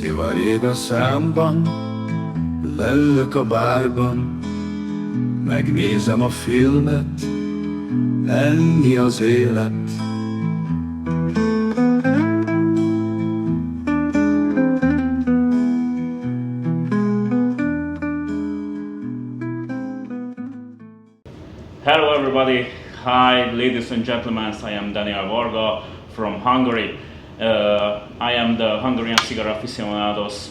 Szivarjék a számban, lellök a bárban, megnézem a filmet, ennyi az élet. Hello everybody, hi ladies and gentlemen, I am Dániel Varga from Hungary. I am the Hungarian Cigar Aficionados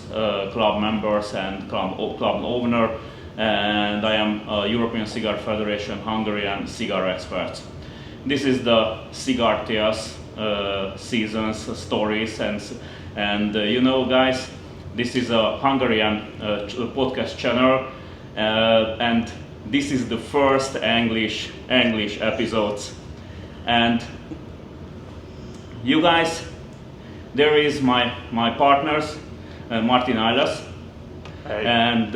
club members and club owner, and I am a European Cigar Federation Hungarian cigar expert. This is the Cigar Tales seasons, stories, and you know guys, this is a Hungarian podcast channel, and this is the first English episodes. And you guys, there is my partners, Martyn Eeles, and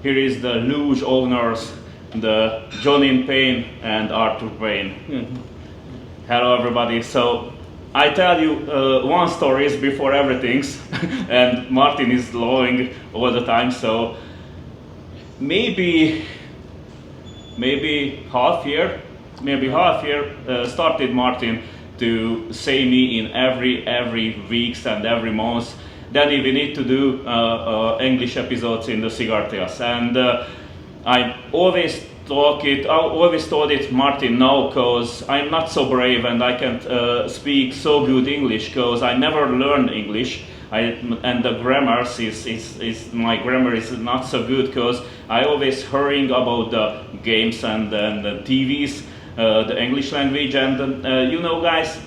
here is the LUJ owners, the Jonine Payne and Payne. Hello everybody. So I tell you one story before everything, and Martyn is blowing all the time. So maybe half year started Martyn to say me in every weeks and every month that we need to do English episodes in the Cigar Tales, and I always told it Martyn, no, because I'm not so brave and I can't speak so good English because I never learned English. And the grammar my grammar is not so good because I always hearing about the games and the TVs, the English language, and you know guys,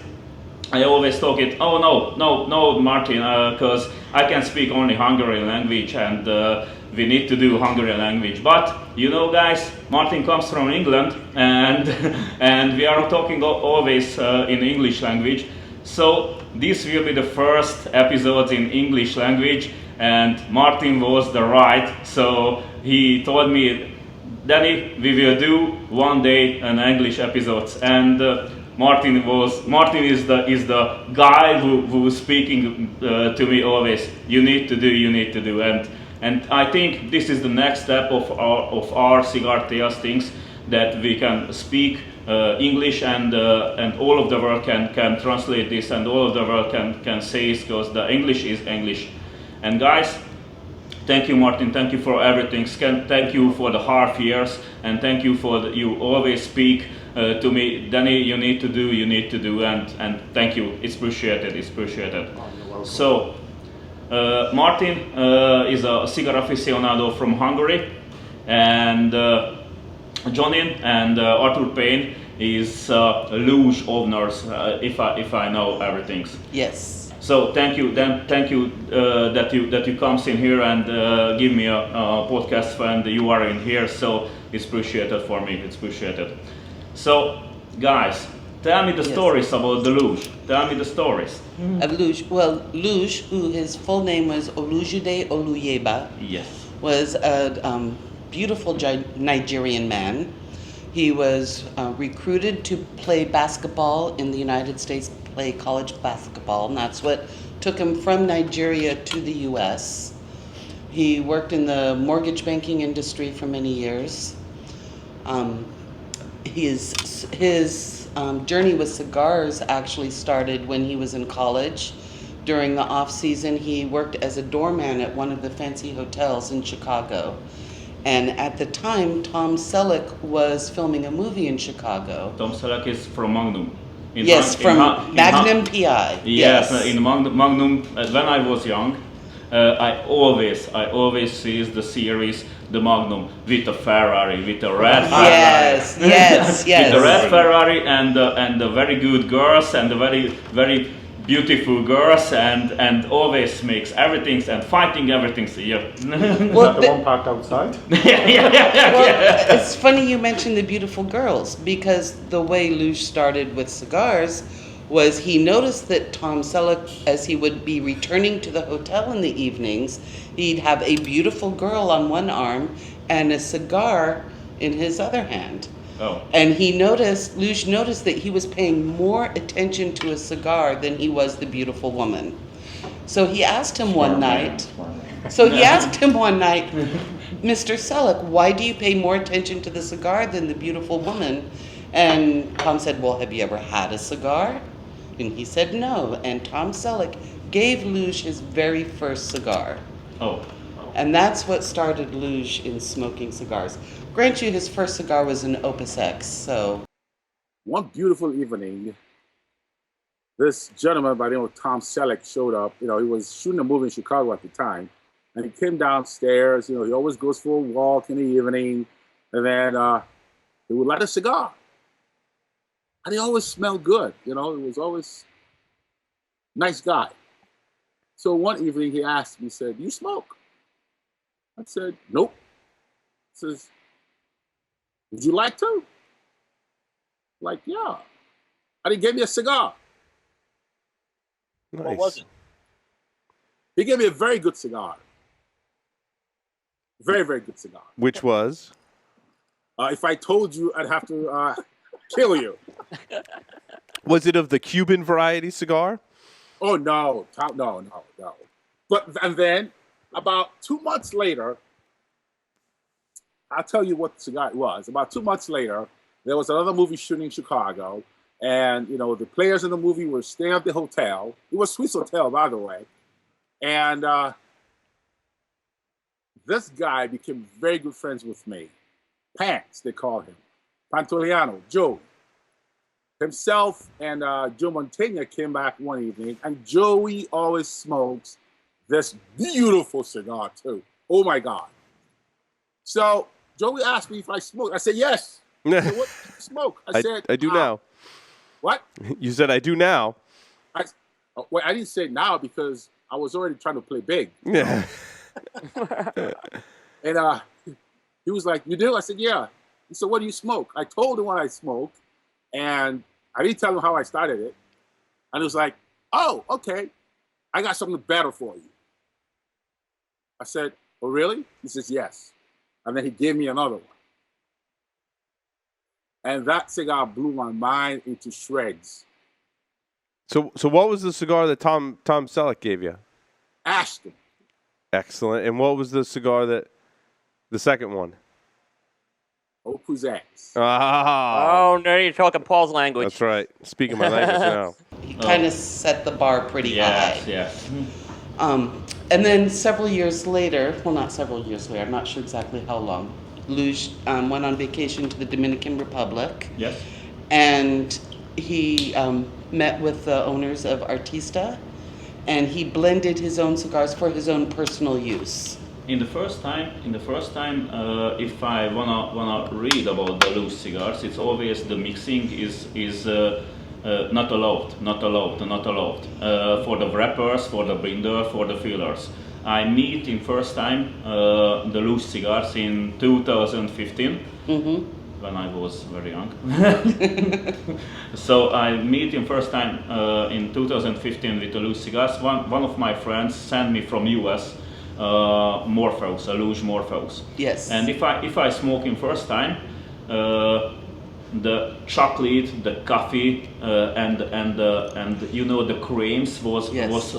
I always talk it. Oh no, Martyn, because I can speak only Hungarian language, and we need to do Hungarian language. But you know guys, Martyn comes from England, and we are talking always in English language. So this will be the first episode in English language, and Martyn was the right. So he told me, Danny, we will do one day an English episodes, and Martyn is the guy who was speaking to me always. You need to do, and I think this is the next step of our Cigar Tales things, that we can speak English, and all of the world can translate this, and all of the world can say it, because the English is English. And guys, thank you Martyn, thank you for everything. Thank you for the half years, and thank you for you always speak to me, Danny, you need to do, and thank you. It's appreciated. So Martyn is a cigar aficionado from Hungary, and Jonine and Payne is LUJ owners, if I know everything. Yes. So thank you that you comes in here and give me a podcast, and you are in here. So it's appreciated for me. It's appreciated. So guys, tell me the stories about the LUJ. Tell me the stories. Of LUJ. Well, LUJ, who his full name was Olujide Oluyeba, yes, was a beautiful Nigerian man. He was recruited to play basketball in the United States, play college basketball, and that's what took him from Nigeria to the U.S. He worked in the mortgage banking industry for many years. His journey with cigars actually started when he was in college. During the off season, he worked as a doorman at one of the fancy hotels in Chicago. And at the time, Tom Selleck was filming a movie in Chicago. Tom Selleck is from Magnum. From Magnum PI. Yes, in Magnum. When I was young, I always see the series, the Magnum, with a Ferrari, with a red Ferrari. Yes. With the red Ferrari and the very good girls, and the very beautiful girls, and always makes everything and fighting everything. Yeah. Well, the one parked outside? Well, it's funny you mentioned the beautiful girls, because the way LUJ started with cigars was he noticed that Tom Selleck, as he would be returning to the hotel in the evenings, he'd have a beautiful girl on one arm and a cigar in his other hand. Oh. And LUJ noticed that he was paying more attention to a cigar than he was the beautiful woman. So he asked him one night, Mr. Selleck, why do you pay more attention to the cigar than the beautiful woman? And Tom said, well, have you ever had a cigar? And he said no. And Tom Selleck gave Luj his very first cigar. Oh. And that's what started Luj in smoking cigars. Grant you, his first cigar was an Opus X, so. One beautiful evening, this gentleman by the name of Tom Selleck showed up. You know, he was shooting a movie in Chicago at the time. And he came downstairs. You know, he always goes for a walk in the evening. And then he would light a cigar. And he always smelled good. You know, he was always a nice guy. So one evening he asked me, he said, do you smoke? I said, nope. He says, would you like to? Like, yeah. And he gave me a cigar. Nice. What was it? He gave me a very good cigar. Very, very good cigar. Which was? If I told you, I'd have to kill you. Was it of the Cuban variety cigar? Oh, no. No. But, and then, about 2 months later, I'll tell you what the cigar was. About 2 months later, there was another movie shooting in Chicago. And, you know, the players in the movie were staying at the hotel. It was a Swiss hotel, by the way. And this guy became very good friends with me. Pants, they called him. Pantoliano, Joe. Himself and Joe Montaigne came back one evening, and Joey always smokes this beautiful cigar, too. Oh, my God. So Joey asked me if I smoked. I said, yes. He said, what do you smoke? I said, I do now. What? You said, I do now. Well, I didn't say now because I was already trying to play big. Yeah. And he was like, you do? I said, yeah. He said, what do you smoke? I told him what I smoked, and I didn't tell him how I started it. And he was like, oh, okay. I got something better for you. I said, oh, really? He says, yes. And then he gave me another one. And that cigar blew my mind into shreds. So what was the cigar that Tom Selleck gave you? Ashton. Excellent. And what was the cigar that the second one? Opus X. Ah. Oh, now you're talking Paul's language. That's right. Speaking my language now. He kind of set the bar pretty high. Yes. And then several years later, well, not several years later, I'm not sure exactly how long, Luj went on vacation to the Dominican Republic. Yes. And he met with the owners of Artista, and he blended his own cigars for his own personal use. In the first time, if I wanna read about the LUJ cigars, it's always the mixing is not allowed. For the wrappers, for the binder, for the fillers. I meet in first time the LUJ cigars in 2015. When I was very young. So I meet him first time in 2015 with the LUJ cigars. One of my friends sent me from US Morphos, a LUJ Morphos. Yes. And if I smoke him first time, the chocolate, the coffee, and you know the creams was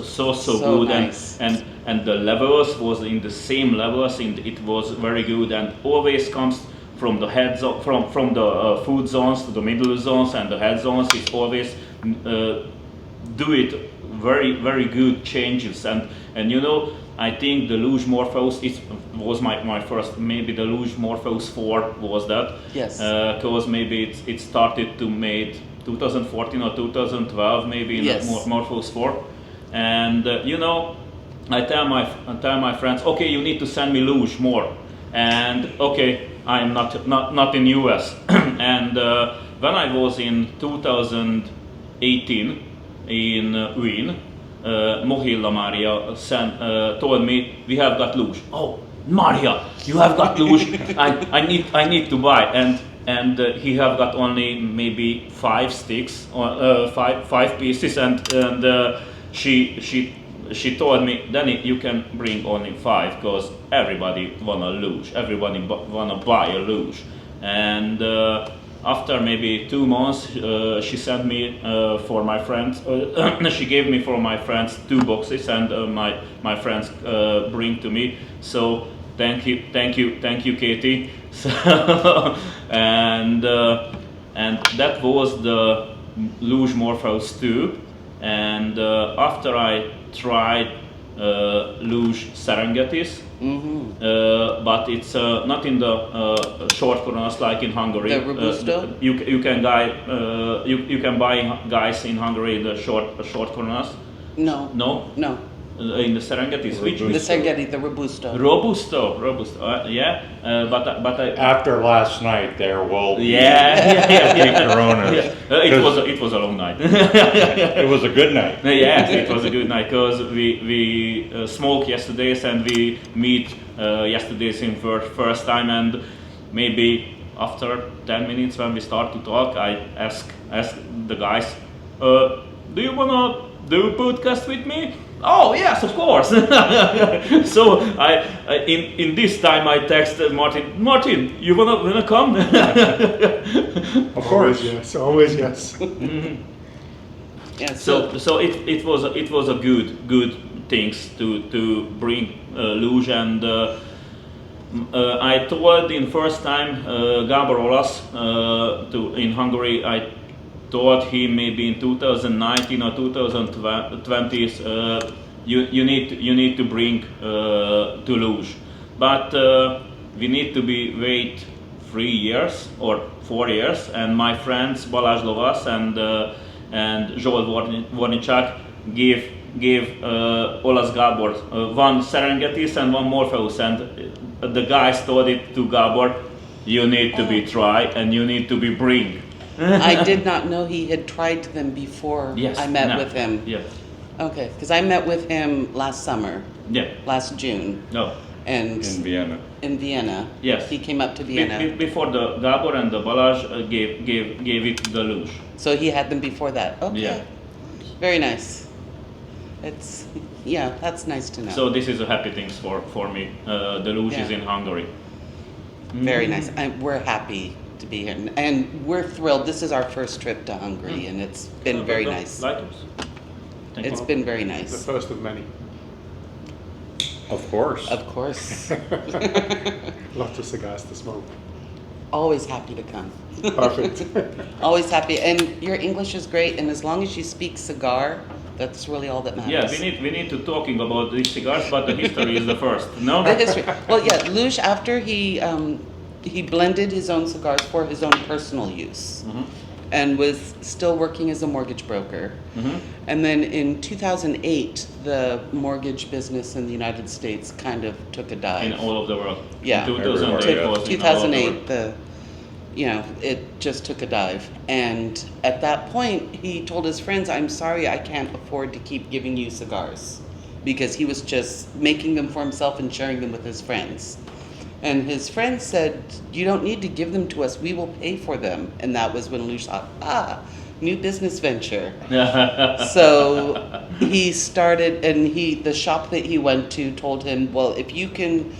so good, nice. and the levels was in the same levels, and it was very good, and always comes from the head from the food zones to the middle zones and the head zones. It always do it very good changes, and you know, I think the LUJ Morphos was my first, maybe the LUJ Morphos 4 was that. Yes. Because maybe it started to made 2014 or 2012 maybe in yes. Morphos 4, and you know, I tell my friends, okay, you need to send me LUJ more, and okay, I'm not in US, and when I was in 2018 in Wien. Mohilla Maria told me, we have got LUJ. Oh, Maria, you have got LUJ. I need to buy, and he have got only maybe 5 sticks or 5 pieces, and she told me, Danny, you can bring only 5 because everybody wanna LUJ, everybody wanna buy a LUJ, and after maybe 2 months, she sent me for my friends. She gave me for my friends 2 boxes, and my friends bring to me. So thank you, Katie. So, and that was the LUJ Morpheus 2. And after I tried LUJ Serengetis, but it's not in the short coronas like in Hungary. The robusto. You can buy guys in Hungary the short coronas. No. No. In the Serengetis, which The Serengeti, the robusto. Robusto, yeah. But I, After last night, there will be Coronas. It was a long night. It was a good night. Yes, it was a good night because we smoked yesterdays and we meet yesterdays in first time, and maybe after 10 minutes when we start to talk, I ask the guys, do you wanna do a podcast with me? Oh yes, of course. So I in this time I texted Martyn, you wanna come? Of course. Always yes. Yeah, So it was a good things to bring LUJ, and I told in first time Gábor Olasz in Hungary. I told him maybe in 2019 or 2020 you need to bring to LUJ, but we need to wait 3 years or 4 years, and my friends Balázs Lovasz and Zsolt Vornicsak gave Olasz Gábor one Serengetis and one Morpheus, and the guys told it to Gábor, you need to be try and you need to be bring. I did not know he had tried them before I met with him. Yeah. Okay, because I met with him last summer. Yeah. Last June. No. And In Vienna. in Vienna. Yes. He came up to Vienna. Before the Gábor and the Balázs gave it the LUJ. So he had them before that. Okay. Yeah. Very nice. It's that's nice to know. So this is a happy thing for me. The LUJ is Yeah. in Hungary. Very nice. We're happy to be here, and we're thrilled. This is our first trip to Hungary, and it's been very nice. Like us. Thank It's you. been very The nice. first of many. Of course. Of course. Lots of cigars to smoke. Always happy to come. Perfect. Always happy. And your English is great, and as long as you speak cigar, that's really all that matters. Yeah, we need to talking about these cigars, but the history is the first. No. The history. Well, yeah, LUJ, after he blended his own cigars for his own personal use, and was still working as a mortgage broker. And then in 2008, the mortgage business in the United States kind of took a dive. In all of the world. Yeah. 2008 was in all of the world. 2008, it just took a dive. And at that point, he told his friends, I'm sorry, I can't afford to keep giving you cigars. Because he was just making them for himself and sharing them with his friends. And his friends said, you don't need to give them to us, we will pay for them. And that was when LUJ thought, new business venture. So he started, and the shop that he went to told him, well, if you can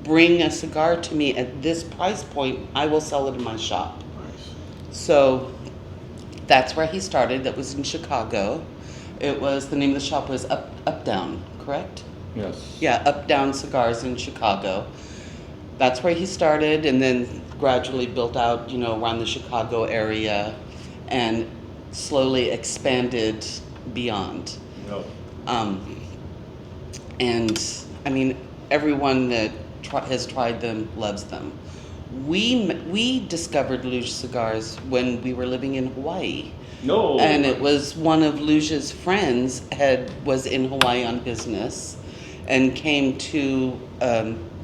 bring a cigar to me at this price point, I will sell it in my shop. So that's where he started. That was in Chicago. The name of the shop was Up Down, correct? Yes. Yeah, Up Down Cigars in Chicago. That's where he started, and then gradually built out, around the Chicago area, and slowly expanded beyond. No. And I mean, everyone that has tried them loves them. We discovered LUJ cigars when we were living in Hawaii. No. And it was one of LUJ's friends was in Hawaii on business, and came to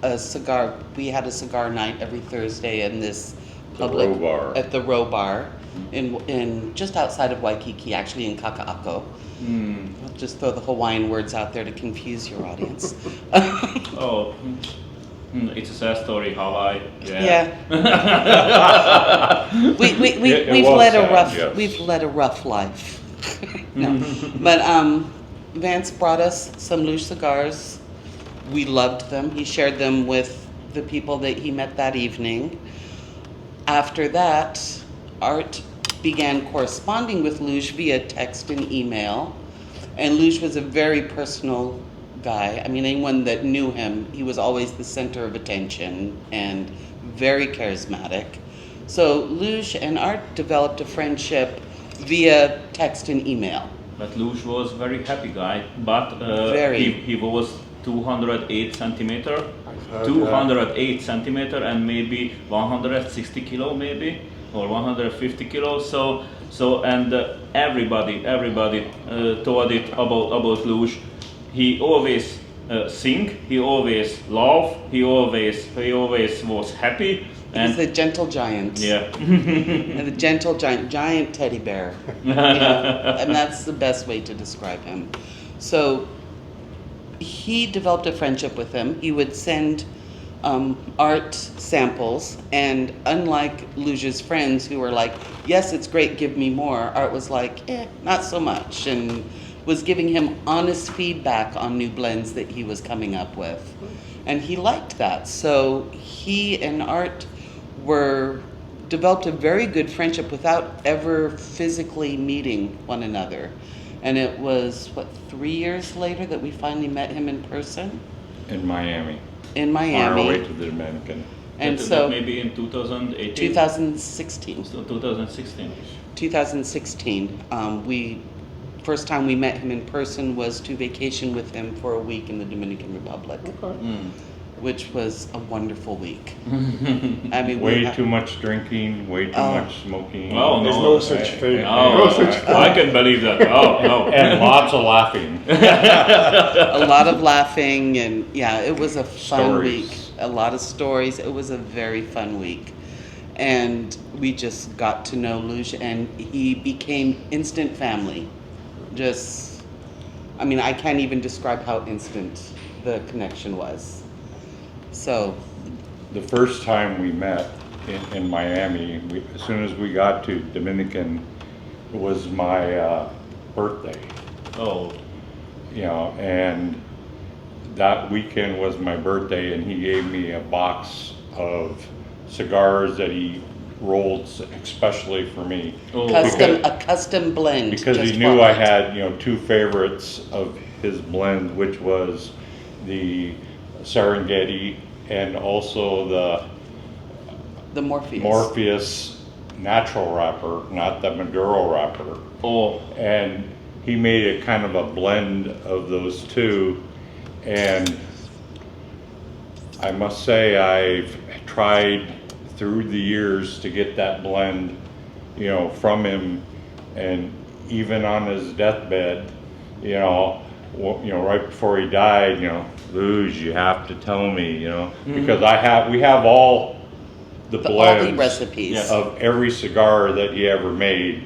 a cigar. We had a cigar night every Thursday in this public Row Bar. at the Row Bar in just outside of Waikiki, actually in Kaka'ako. I'll just throw the Hawaiian words out there to confuse your audience. Oh. It's a sad story, Hawaii. Yeah. It We've was led a sad, rough yes. we've led a rough life. No. But Vance brought us some LUJ cigars. We loved them. He shared them with the people that he met that evening. After that, Art began corresponding with Luj via text and email. And Luj was a very personal guy. I mean, anyone that knew him, he was always the center of attention and very charismatic. So Luj and Art developed a friendship via text and email. But Luj was very happy guy, but Very. he was 208 centimeter, I've heard 208 centimeter, and maybe 160 kilo, maybe, or 150 kilos. So and everybody told it about Luj. He always sing, he always laugh, he always was happy. And He's a gentle giant. yeah. And the gentle giant teddy bear. And that's the best way to describe him. So he developed a friendship with him. He would send Art samples, and unlike Luj's friends who were like, yes, it's great, give me more, Art was like, not so much, and was giving him honest feedback on new blends that he was coming up with. And he liked that. So he and Art developed a very good friendship without ever physically meeting one another. And it was, 3 years later that we finally met him in person In Miami. in On our way Miami. to the Dominican. And That so maybe in 2018. 2016. So 2016. 2016. First time we met him in person was to vacation with him for a week in the Dominican Republic, which was a wonderful week. I mean, Way too much drinking, way too much smoking. Oh, There's no. no such thing. Oh, No such thing. I can believe that. Oh, no. And lots of laughing. a lot of laughing, and yeah, it was a fun Stories. week. A lot of stories. It was a very fun week. And we just got to know Luj, and he became instant family. I can't even describe how instant the connection was. So, The first time we met in Miami, as soon as we got to Dominican, was my birthday. Oh, And that weekend was my birthday, and he gave me a box of cigars that he rolled especially for me. oh. a custom blend. Because he just knew for I Art. had, two favorites of his blend, which was the Serengeti and also the Morpheus. Morpheus natural wrapper, not the Maduro wrapper. Oh, And he made a kind of a blend of those two. And I must say, I've tried through the years to get that blend, from him. And even on his deathbed, right before he died, Luj, you have to tell me, because we have all the all the blends recipes. of every cigar that he ever made,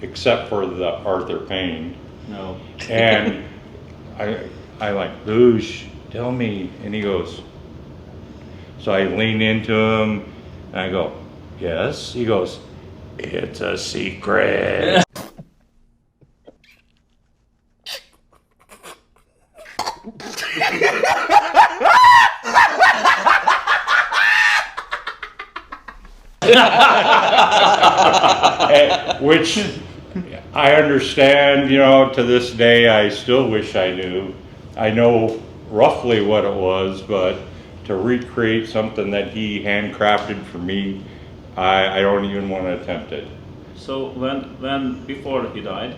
except for the Arthur Payne. no. And I like, Luj, tell me. And he goes, so I lean into him and I go, yes. He goes, it's a secret. Which I understand, to this day, I still wish I knew. I know roughly what it was, but to recreate something that he handcrafted for me, I don't even want to attempt it. So when before he died,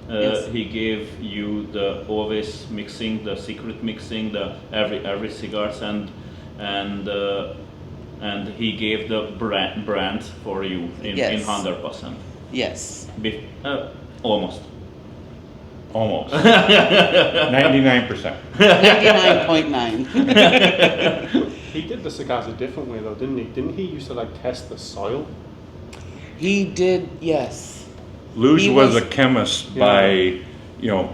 Yes. he gave you the always mixing, the secret mixing, the every cigars, and he gave the brand for you in Yes. 100%. Yes. Almost. Almost. 99%. 99.9. He did the cigars a different way though, didn't he? Didn't he used to test the soil? He did, yes. Luj He was was- a chemist by,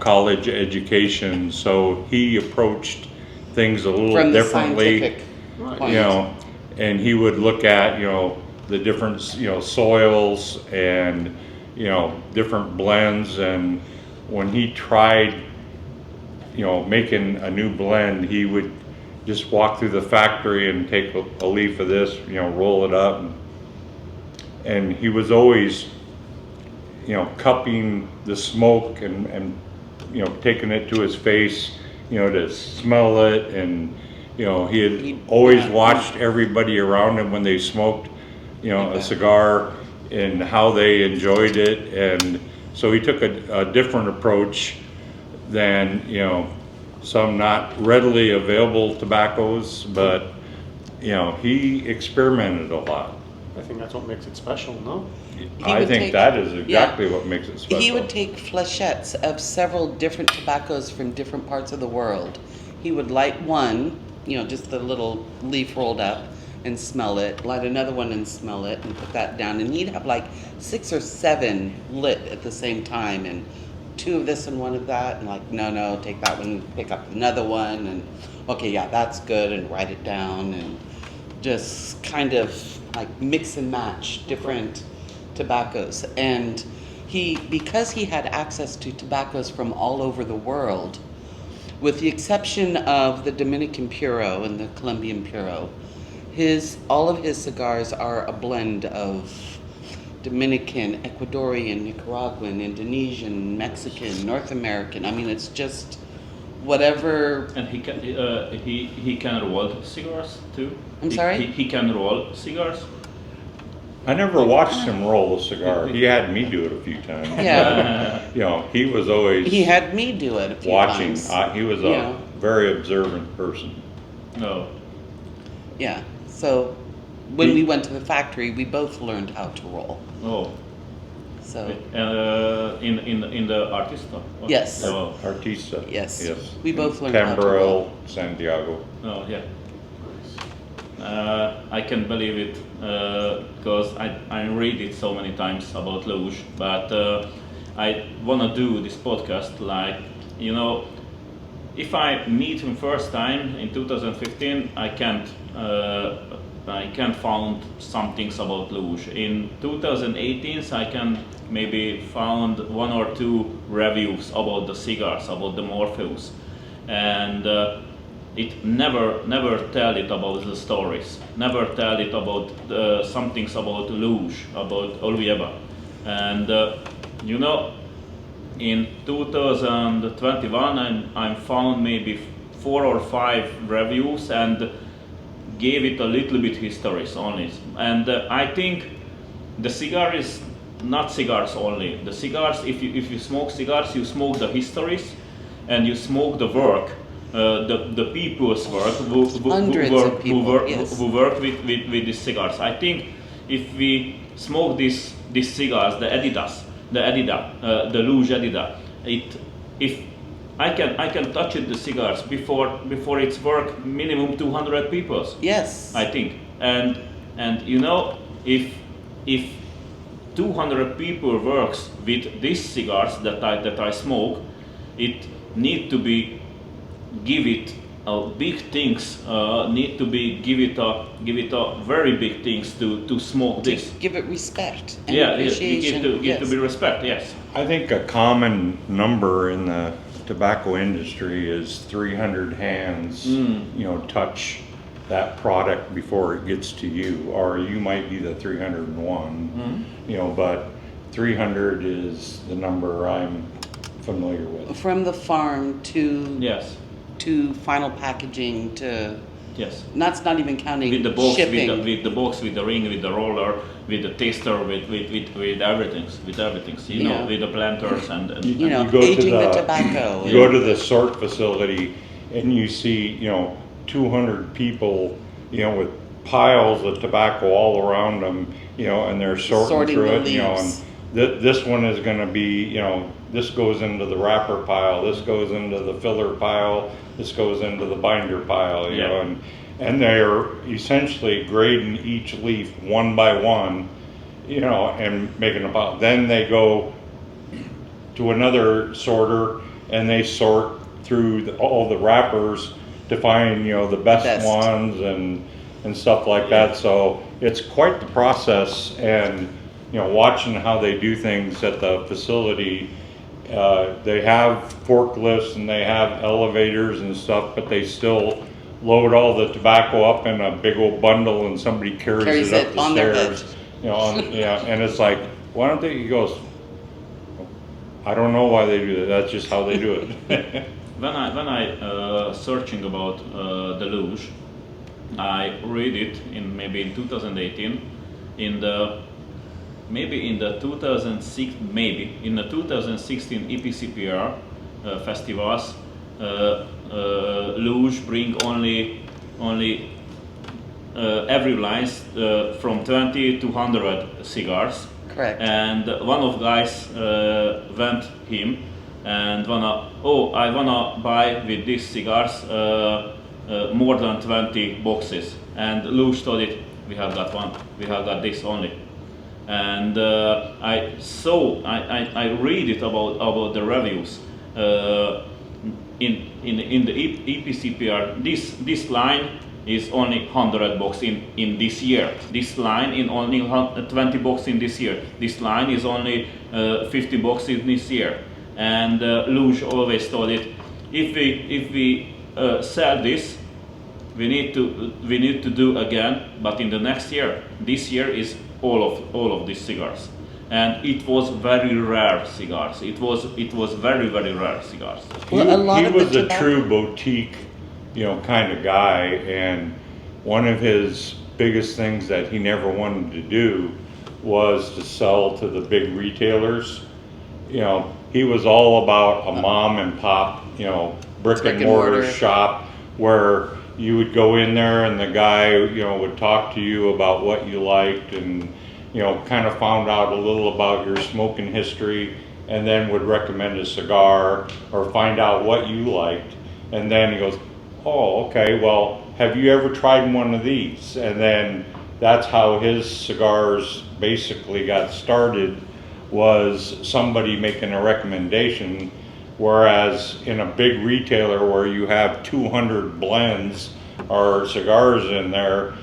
college education, so he approached things a little From the differently. scientific point. And he would look at, the different, soils and, different blends. And when he tried, making a new blend, he would just walk through the factory and take a leaf of this, roll it up and and he was always, you know, cupping the smoke and you know, taking it to his face, you know, to smell it, and you know, he had always watched everybody around him when they smoked, you know, a cigar and how they enjoyed it, and so he took a different approach than, you know, some not readily available tobaccos, but you know, he experimented a lot. I think that's what makes it special, no? I think that is exactly what makes it special. He would take flechettes of several different tobaccos from different parts of the world. He would light one, you know, just the little leaf rolled up, and smell it, light another one and smell it, and put that down. And he'd have like 6 or 7 lit at the same time, and 2 of this and 1 of that, and like, no, take that one, pick up another one, and okay, yeah, that's good, and write it down, and just kind of like mix and match different tobaccos. And because he had access to tobaccos from all over the world, with the exception of the Dominican Puro and the Colombian Puro, all of his cigars are a blend of Dominican, Ecuadorian, Nicaraguan, Indonesian, Mexican, North American. I mean, it's just whatever. And he can roll cigars too. I'm sorry? He can roll cigars. I never watched him roll a cigar. He had me do it a few times. Yeah. You know, he was always He had me do it a few watching. times. He was a very observant person. No. Yeah. So when we went to the factory, we both learned how to roll. Oh. So in the Artista. yes. Oh. Artista. Yes. Yes. We both learned how to roll. Tamboril, Santiago. Oh yeah. I can believe it because I read it so many times about LUJ, but I wanna do this podcast, like, you know, if I meet him first time in 2015, I can't found some things about LUJ. In 2018, I can maybe found 1 or 2 reviews about the cigars, about the Morpheus, and it never tell it about the stories, never tell it about some things about LUJ, about Oluyeba. And you know, in 2021 I found maybe 4 or 5 reviews and gave it a little bit histories only. And I think the cigar is not cigars only. The cigars, if you smoke cigars, you smoke the histories and you smoke the work. The people's work who work with these cigars. I think if we smoke these cigars, the Adidas, the LUJ Adidas, if I can touch it, the cigars before it's work minimum 200 people. Yes. I think, and you know, if 200 people works with these cigars that I smoke, it need to be give it big things. Need to be give it a very big things to smoke this. Give it respect and Yeah, appreciation. give to be respect. Yes. I think a common number in the tobacco industry is 300 hands, you know, touch that product before it gets to you, or you might be the 301, you know, but 300 is the number I'm familiar with. From the farm to Yes. to final packaging to Yes. that's not even counting With the box, shipping. with the box, with the ring, with the roller, with the taster, with everything, you know, with the planters and You know, go to aging the tobacco. You go to the sort facility and you see, you know, 200 people, you know, with piles of tobacco all around them, you know, and they're sorting through it, you know, and this one is going to be, you know, this goes into the wrapper pile, this goes into the filler pile, this goes into the binder pile, you know, and they're essentially grading each leaf one by one, you know, and making a pile. Then they go to another sorter and they sort through all the wrappers to find, you know, the best ones and stuff like that. So it's quite the process, and you know, watching how they do things at the facility. They have forklifts and they have elevators and stuff, but they still load all the tobacco up in a big old bundle and somebody carries it up the stairs and it's like, why don't they? He goes, I don't know why they do that. That's just how they do it. When I searching about the LUJ, I read it maybe in 2018, in the 2016 EPCPR festivals. LUJ bring only every lines from 20 to 100 cigars. Correct. And one of guys went him and I wanna buy with these cigars more than 20 boxes. And LUJ told it, we have got one, we have got this only. And I read it about the reviews in the EPCPR. This line is only 100 box in this year. This line in only 20 box in this year. This line is only 50 box in this year. And LUJ always told it, if we sell this, we need to do again. But in the next year, this year is all of these cigars. And it was very rare cigars. It was very rare cigars. Well, he was a true boutique, kind of guy, and one of his biggest things that he never wanted to do was to sell to the big retailers. He was all about a mom and pop, brick and mortar shop where you would go in there and the guy, would talk to you about what you liked and, kind of found out a little about your smoking history and then would recommend a cigar or find out what you liked. And then he goes, oh, okay, well, have you ever tried one of these? And then that's how his cigars basically got started, was somebody making a recommendation. Whereas in a big retailer where you have 200 blends or cigars in there,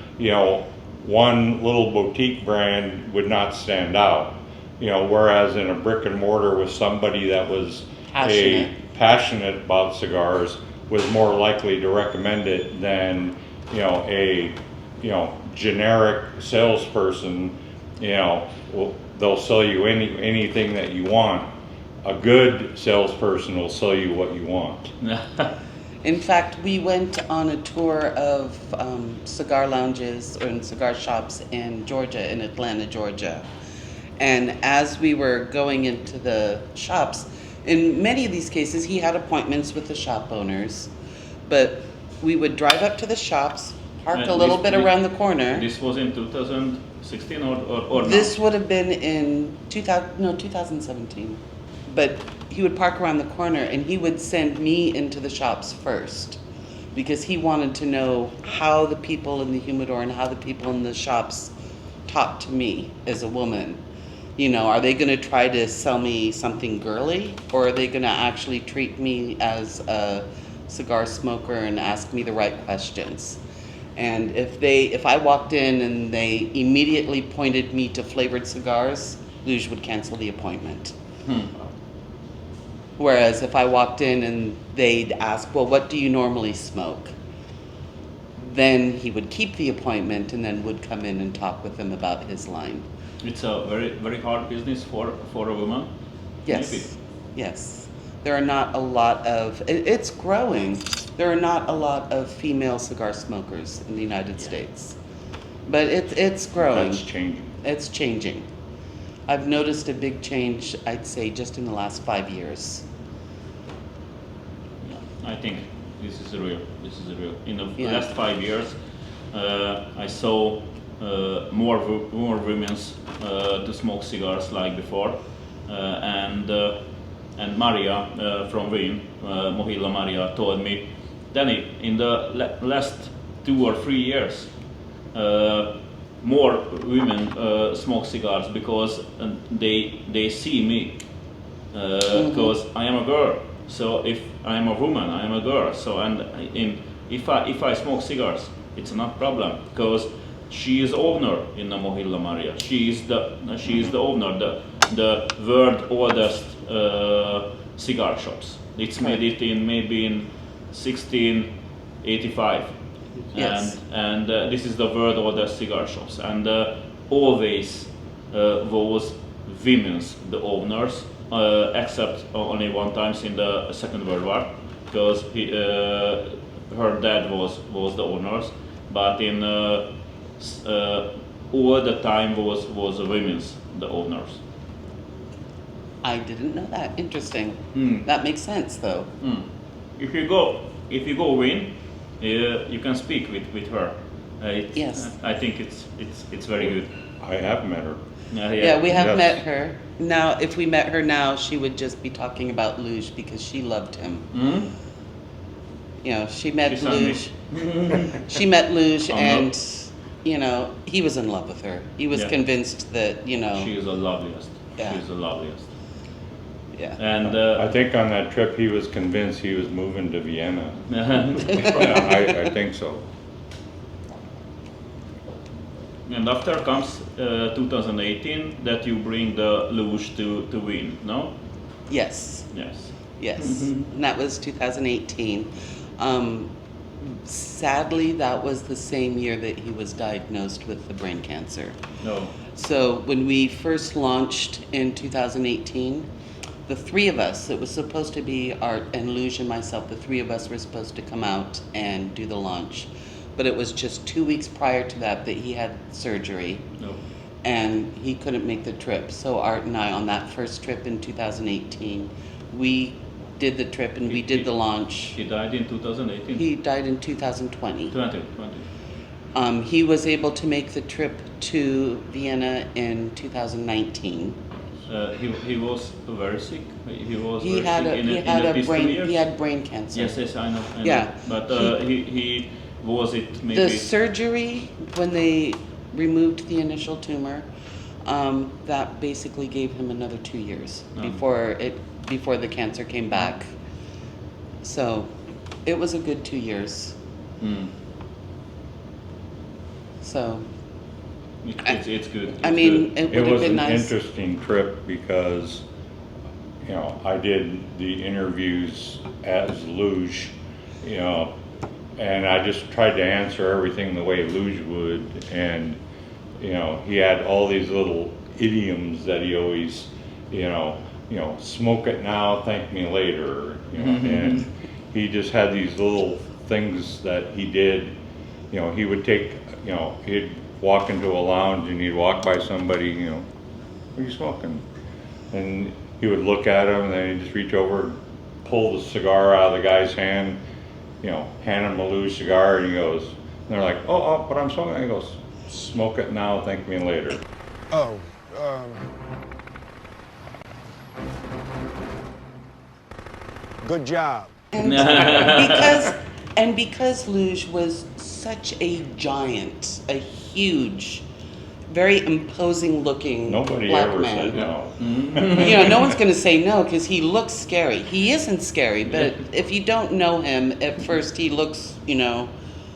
one little boutique brand would not stand out. Whereas in a brick and mortar with somebody that was passionate about cigars was more likely to recommend it than a generic salesperson. They'll sell you anything that you want. A good salesperson will sell you what you want. In fact, we went on a tour of cigar lounges and cigar shops in Georgia, in Atlanta, Georgia. And as we were going into the shops, in many of these cases, he had appointments with the shop owners, but we would drive up to the shops, park a little bit around the corner. This was in 2016 or This would have been in 2017. But he would park around the corner and he would send me into the shops first because he wanted to know how the people in the humidor and how the people in the shops talk to me as a woman. Are they going to try to sell me something girly, or are they going to actually treat me as a cigar smoker and ask me the right questions? And if I walked in and they immediately pointed me to flavored cigars, LUJ would cancel the appointment. Whereas if I walked in and they'd ask, well, what do you normally smoke? Then he would keep the appointment and then would come in and talk with them about his line. It's a very hard business for a woman. Yes, maybe. yes. There are not a lot of, it's growing. There are not a lot of female cigar smokers in the United States. But it's growing. That's changing. It's changing. I've noticed a big change, I'd say, just in the last 5 years. I think this is real. In the last 5 years, I saw more women to smoke cigars like before, and Maria from Wien, Mohilla Maria, told me, Danny, in the last 2 or 3 years, more women smoke cigars because they see me because I am a girl. So if I am a woman, I am a girl. So if I smoke cigars, it's not problem because she is owner in the Mohilla Maria. She is the owner, the world oldest cigar shops. It's made it maybe in 1685. Yes. And this is the world oldest cigar shops. And always was women's the owners, except only one times in the Second World War, because her dad was the owners, but in all the time was women's the owners. I didn't know that. Interesting. That makes sense, though. If you go in, you can speak with her. Yes. I think it's very good. I have met her. Yeah, we have Yes. met her. Now, if we met her now, she would just be talking about Luj because she loved him. You know, she met She's on me. Luj. She met Luj, Oh, no. and you know, he was in love with her. He was Yeah. convinced that, you know, She is the loveliest. Yeah. She's the loveliest. yeah. And I think on that trip he was convinced he was moving to Vienna. Yeah, I think so. And after comes 2018 that you bring the LUJ to Wien, no? Yes. Yes. Yes, and that was 2018. Sadly, that was the same year that he was diagnosed with the brain cancer. No. So when we first launched in 2018, the three of us, it was supposed to be Art and Luj and myself, the three of us were supposed to come out and do the launch. But it was just 2 weeks prior to that he had surgery. No. And he couldn't make the trip. So Art and I, on that first trip in 2018, we did the trip and we did the launch. He died in 2018. He died in 2020. 2020. He was able to make the trip to Vienna in 2019. He was very sick. He was He very had sick a in he the had a pistol brain years. he had brain cancer. Yes, I know. Yeah. But he was it maybe. The surgery, when they removed the initial tumor, that basically gave him another 2 years before the cancer came back. So it was a good 2 years. So It's good. I It's mean, good. it It would have was been an nice. interesting trip because, you know, I did the interviews as Luj, you know, and I just tried to answer everything the way Luj would, and, you know, he had all these little idioms that he always, you know, smoke it now, thank me later, you know, and he just had these little things that he did. You know, he would take, you know, he'd walk into a lounge and he'd walk by somebody, you know, what are you smoking? And he would look at him and then he'd just reach over and pull the cigar out of the guy's hand, you know, hand him a LUJ cigar, and he goes, and they're like, oh, but I'm smoking. And he goes, smoke it now, thank me later. Oh, good job. Because Luj was such a giant, a huge, very imposing looking Nobody black ever man. said no. You know, no one's going to say no because he looks scary. He isn't scary, but if you don't know him at first, he looks, you know,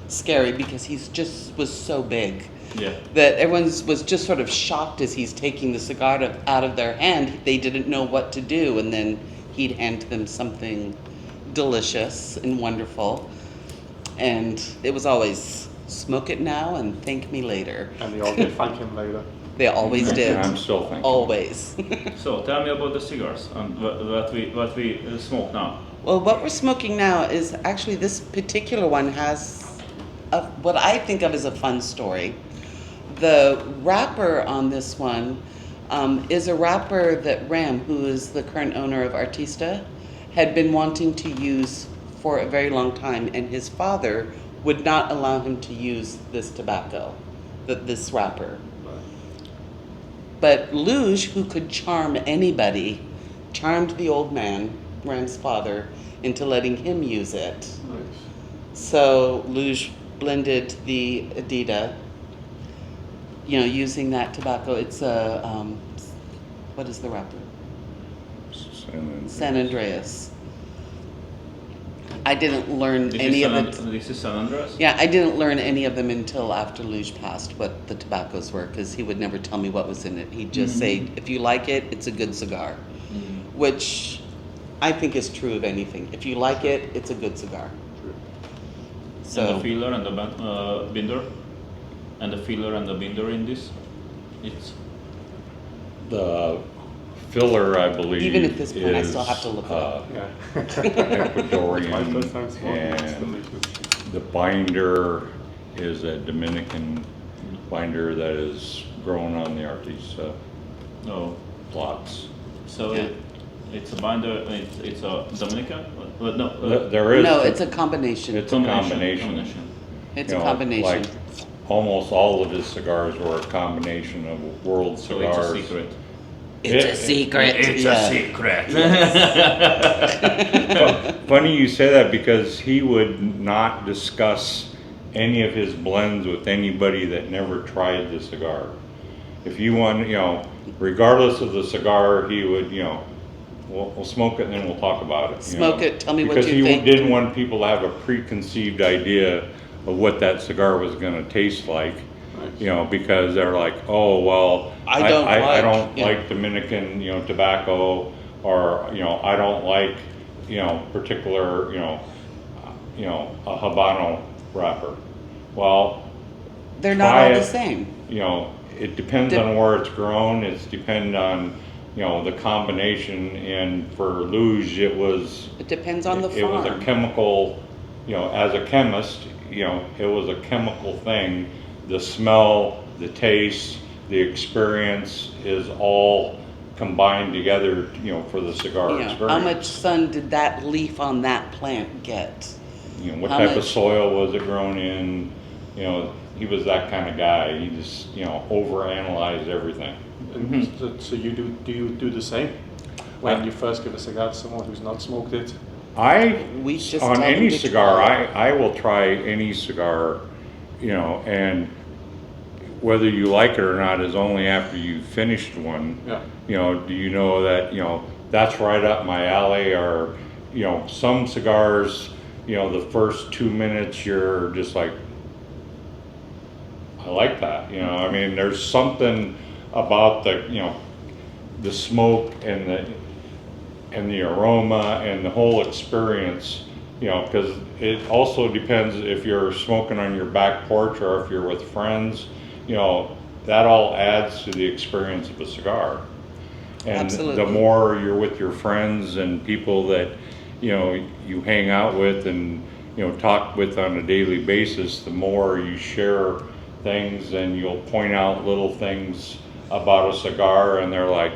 scary because he's just was so big. Yeah. That everyone was just sort of shocked as he's taking the cigar out of their hand. They didn't know what to do, and then he'd hand them something delicious and wonderful. And it was always, smoke it now and thank me later. And they all did thank him later. They always did. I'm still thinking. Always. So tell me about the cigars and what we smoke now. Well, what we're smoking now is actually this particular one has what I think of as a fun story. The wrapper on this one is a wrapper that Ram, who is the current owner of Artista, had been wanting to use for a very long time, and his father would not allow him to use this tobacco, this wrapper. But Luj, who could charm anybody, charmed the old man, Ram's father, into letting him use it. So Luj blended the Adida, you know, using that tobacco. It's a, what is the wrapper? San Andreas. I didn't learn any of it. This is San Andreas? Yeah, I didn't learn any of them until after Luj passed, what the tobaccos were, because he would never tell me what was in it. He'd just say, if you like it, it's a good cigar. Which I think is true of anything. If you like it, it's a good cigar. And the filler and the binder? And the filler and the binder in this? It's The filler, I believe, Even at this point, I is, still have to look it up. Yeah. Ecuadorian, My first time smoking it, it's and delicious. the binder is a Dominican binder that is grown on the Artes oh, plots. so Yeah. it's a binder. It's a Dominican. No, There is. No, it's a combination. It's a combination. It's You a know, combination. Like almost all of his cigars were a combination of world so cigars. it's a secret. It's a secret. yeah. secret. Funny you say that because he would not discuss any of his blends with anybody that never tried the cigar. If you want, you know, regardless of the cigar, he would, you know, we'll smoke it and then we'll talk about it. you Smoke know. it, tell me what Because you he think. didn't want people to have a preconceived idea of what that cigar was going to taste like. You know, because they're like, oh well, I don't like yeah. Dominican, you know, tobacco, or you know, I don't like, you know, particular, you know, a Habano wrapper. Well, They're not try all the it. same. You know, it depends Dep- on where it's grown. It's depend on, you know, the combination. And for Luj, it was It depends on the it was farm. a chemical, you know, as a chemist, you know, it was a chemical thing. The smell, the taste, the experience is all combined together, you know, for the cigar Yeah. experience. How much sun did that leaf on that plant get? You know, what how type of much- soil was it grown in? You know, he was that kind of guy. He just, you know, overanalyzed everything. And so you do you do the same when you first give a cigar to someone who's not smoked it? We just On tell them any to cigar, try I will try any cigar, you know, and whether you like it or not is only after you've finished one. Yeah. You know, do you know that, you know, that's right up my alley, or, you know, some cigars, you know, the first 2 minutes you're just like, I like that, you know, I mean, there's something about the, you know, the smoke and the aroma and the whole experience, you know, because it also depends if you're smoking on your back porch or if you're with friends, you know, that all adds to the experience of a cigar. And Absolutely. the more you're with your friends and people that, you know, you hang out with and, you know, talk with on a daily basis, the more you share things and you'll point out little things about a cigar and they're like,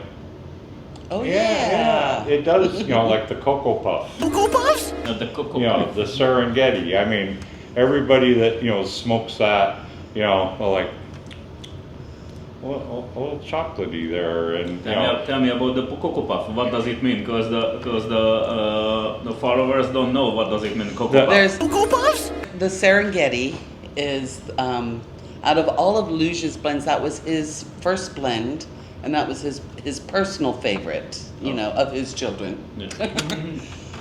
Oh yeah. it does, you know, like the Cocoa Puff. The cocoa. You know, the Serengeti. I mean, everybody that, you know, smokes that, you know, are like, a little chocolatey there, and you know. Tell me about the cocoa puff. What does it mean? Because the followers don't know what does it mean. Cocoa puff. There's the Serengeti is out of all of Luj's blends, that was his first blend, and that was his personal favorite, you know, of his children,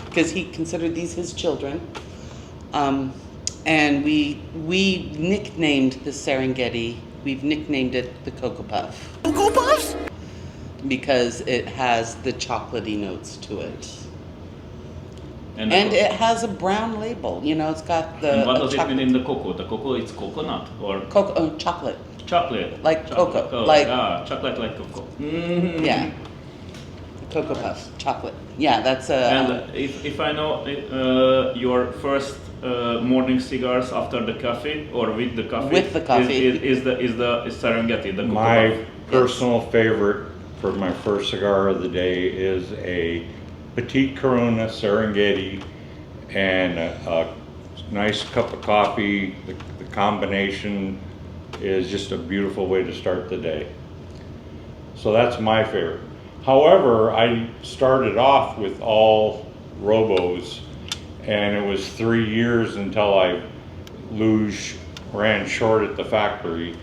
because he considered these his children. And we nicknamed the Serengeti. We've nicknamed it the Cocoa Puff. Cocoa Puff? Because it has the chocolatey notes to it. And it has a brown label. You know, it's got the. And what does it mean in the cocoa? The cocoa, it's coconut or chocolate. Chocolate. Like chocolate. cocoa. Like chocolate like cocoa. Yeah. Cocoa Puff, chocolate. Yeah, that's a. And if I know your first morning cigars after the coffee or with the coffee. With the coffee. Is Serengeti, the cocoa My puff. personal favorite for my first cigar of the day is a Petite Corona Serengeti and a nice cup of coffee. The combination is just a beautiful way to start the day. So that's my favorite. However, I started off with all Robos, and it was 3 years until Luj ran short at the factory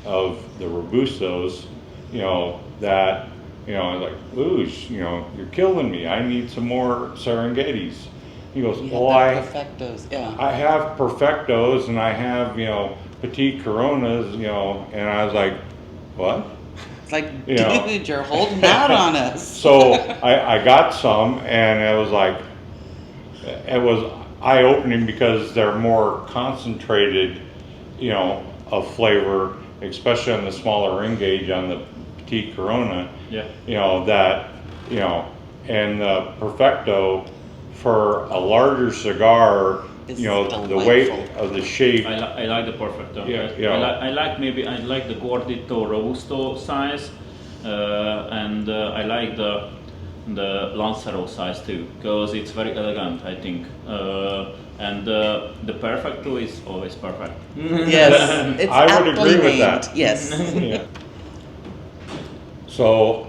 of the robustos, you know, that, you know, I was like, Luj, you know, you're killing me. I need some more Serengetis. He goes, well, Perfectos, yeah. I have Perfectos and I have, you know, Petite Coronas, you know, and I was like, what? It's like, You know. dude, you're holding out on us. So I got some, and it was like, it was eye-opening because they're more concentrated, you know, of flavor, especially on the smaller ring gauge on the Petite Corona, Yeah. you know, that, you know, and the Perfecto for a larger cigar, It's you know, the weight delightful. of the shape. I like the Perfecto. Yeah, I, yeah. I like maybe I like the Gordito Robusto size, and I like the Lancero size too, because it's very elegant, I think. And the Perfecto is always perfect. Yes, it's I would aptly agree with named. that. Yes. Yeah. So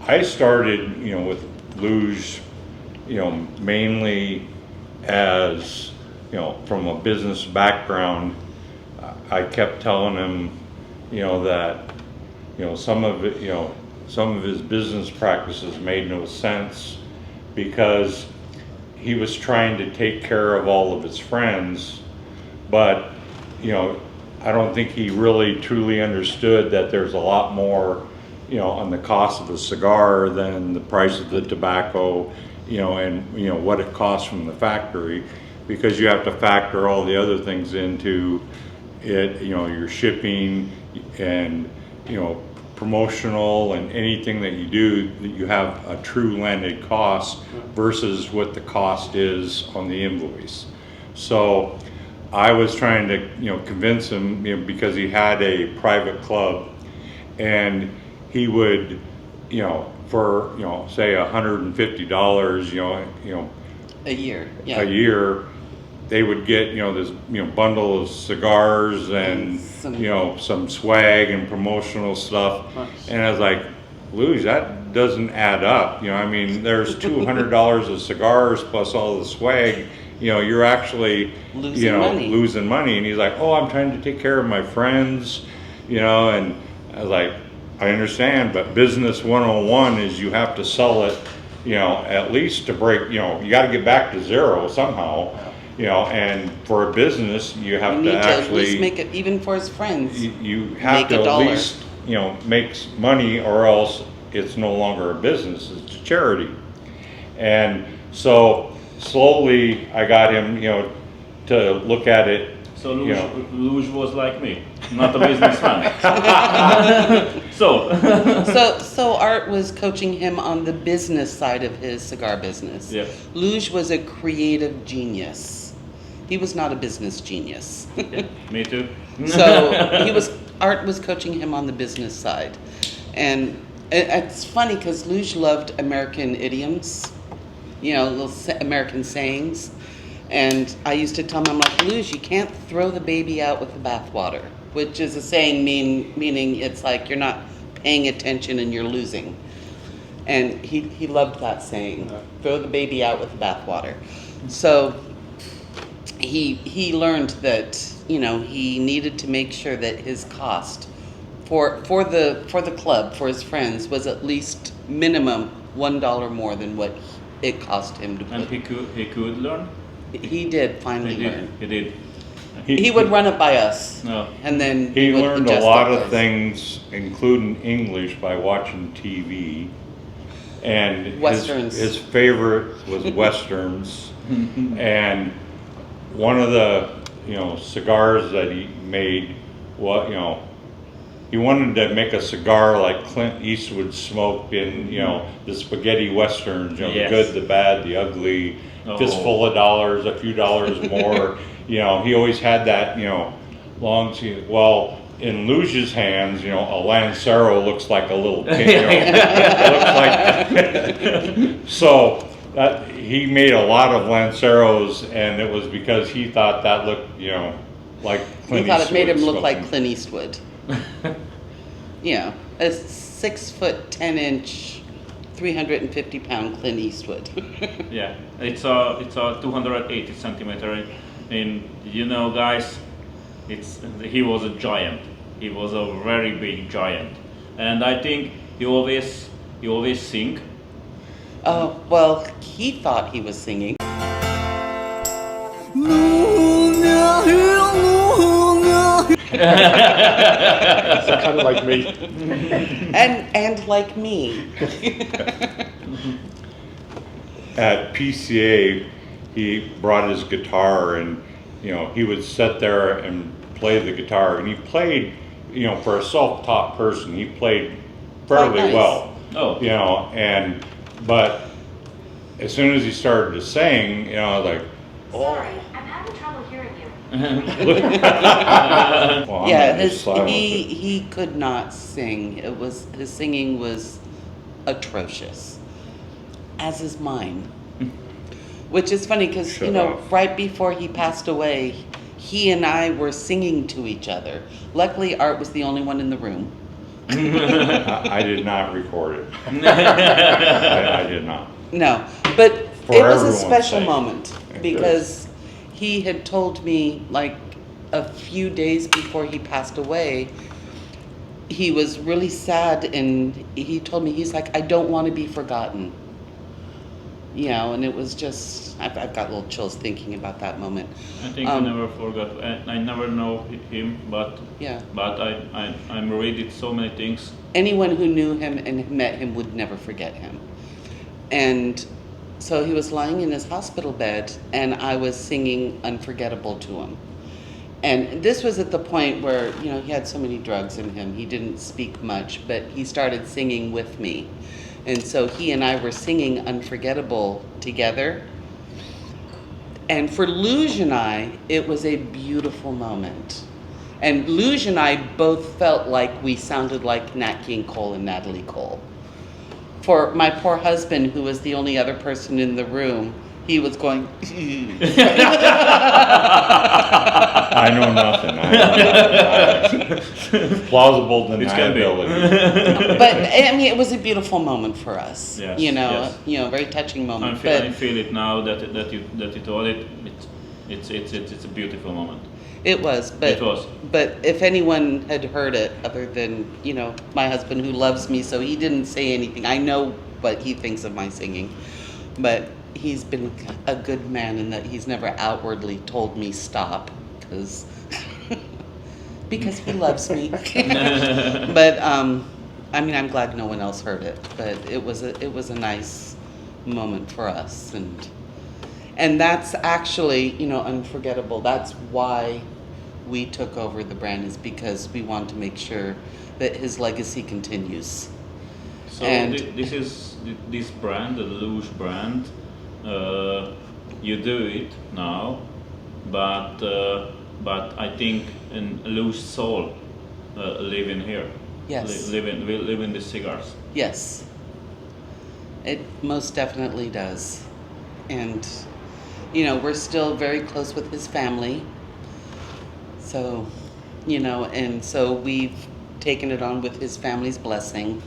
I started, you know, with Luj, you know, mainly as, you know, from a business background. I kept telling him, you know, that, you know, some of it, you know, some of his business practices made no sense because he was trying to take care of all of his friends, but, you know, I don't think he really truly understood that there's a lot more, you know, on the cost of a cigar than the price of the tobacco, you know, and, you know, what it costs from the factory, because you have to factor all the other things into it, you know, your shipping and, you know, promotional and anything that you do, that you have a true landed cost versus what the cost is on the invoice. So I was trying to, you know, convince him, you know, because he had a private club, and he would, you know, for, you know, say $150, you know, A year. Yeah. a year, they would get, you know, this, you know, bundle of cigars and some- you know, some swag and promotional stuff. And I was like, Luj, that doesn't add up. You know, I mean, there's $200 of cigars plus all the swag. You know, you're actually, Losing you know, money. losing money. And he's like, oh, I'm trying to take care of my friends, you know. And I was like, I understand, but business 101 is you have to sell it, you know, at least to break, you know, you got to get back to zero somehow. You know, and for a business, you have You need to to at actually least make it, even for his friends. you have make to a at dollar. least, you know, make money, or else it's no longer a business, it's a charity. And so slowly I got him, you know, to look at it. So you know, Luj was like me, not a businessman. So Art was coaching him on the business side of his cigar business. Yeah. Luj was a creative genius. He was not a business genius. Yeah, me too. So Art was coaching him on the business side. And it's funny because Luj loved American idioms, you know, little American sayings. And I used to tell him, I'm like, Luj, you can't throw the baby out with the bathwater, which is a saying meaning it's like you're not paying attention and you're losing. And he loved that saying, throw the baby out with the bathwater. So he learned that, you know, he needed to make sure that his cost for the club, for his friends, was at least minimum $1 more than what it cost him to put. And he could learn. He did finally learn. He did. He would run it by us, No. and then he would learned a adjust lot it of for us. things, including English, by watching TV. And Westerns. his favorite was Westerns. And one of the, you know, cigars that he made, what, you know, he wanted to make a cigar like Clint Eastwood smoked in, you know, the spaghetti westerns, you know, Yes. the good, the bad, the ugly, fistful of dollars, a few dollars more. You know, he always had that, you know, long. Well, in Luj's hands, you know, a Lancero looks like a little kid. You know, looks like. So that he made a lot of Lanceros, and it was because he thought that looked, you know, like Clint He thought it made him Eastwood look like smoking. Clint Eastwood. Yeah, a 6'10" 350-pound Clint Eastwood. Yeah, it's a 280 centimeter. And you know, guys, he was a giant. He was a very big giant, and I think he always sing. Oh, well, he thought he was singing. So kind of like me. And like me. At PCA, he brought his guitar, and you know, he would sit there and play the guitar, and he played, you know, for a self-taught person, he played fairly nice. well. Oh. You know, but as soon as he started to sing, you know, I was like, Sorry, I'm having trouble hearing you. well, I'm Yeah, gonna just silence it. he could not sing. His singing was atrocious, as is mine. Which is funny because Shut up. right before he passed away, he and I were singing to each other. Luckily, Art was the only one in the room. I did not record it. I did not. No, but For it was a everyone's special sake. moment It because he had told me like a few days before he passed away, he was really sad and he told me, he's like, I don't want to be forgotten. You know, and it was just, I've got little chills thinking about that moment. I think I never forgot. I never know him, but Yeah. but I'm reading so many things. Anyone who knew him and met him would never forget him. And so he was lying in his hospital bed and I was singing Unforgettable to him. And this was at the point where, he had so many drugs in him. He didn't speak much, but he started singing with me. And so he and I were singing Unforgettable together. And for Luj and I, it was a beautiful moment. And Luj and I both felt like we sounded like Nat King Cole and Natalie Cole. For my poor husband, who was the only other person in the room, he was going, I know nothing. Plausible deniability. But I mean, it was a beautiful moment for us. Yes, a very touching moment. I feel it now that you told it. It's a beautiful moment. It was, but It was. But if anyone had heard it, other than my husband who loves me, so he didn't say anything. I know what he thinks of my singing, but he's been a good man in that he's never outwardly told me stop because he loves me. But I mean, I'm glad no one else heard it. But it was a nice moment for us, and that's actually unforgettable. That's why we took over the brand, is because we want to make sure that his legacy continues. So And- this brand, the LUJ brand. You do it now, but I think in LUJ soul live in here. Yes. Live in the cigars. Yes, it most definitely does. And, we're still very close with his family. So, and so we've taken it on with his family's blessing.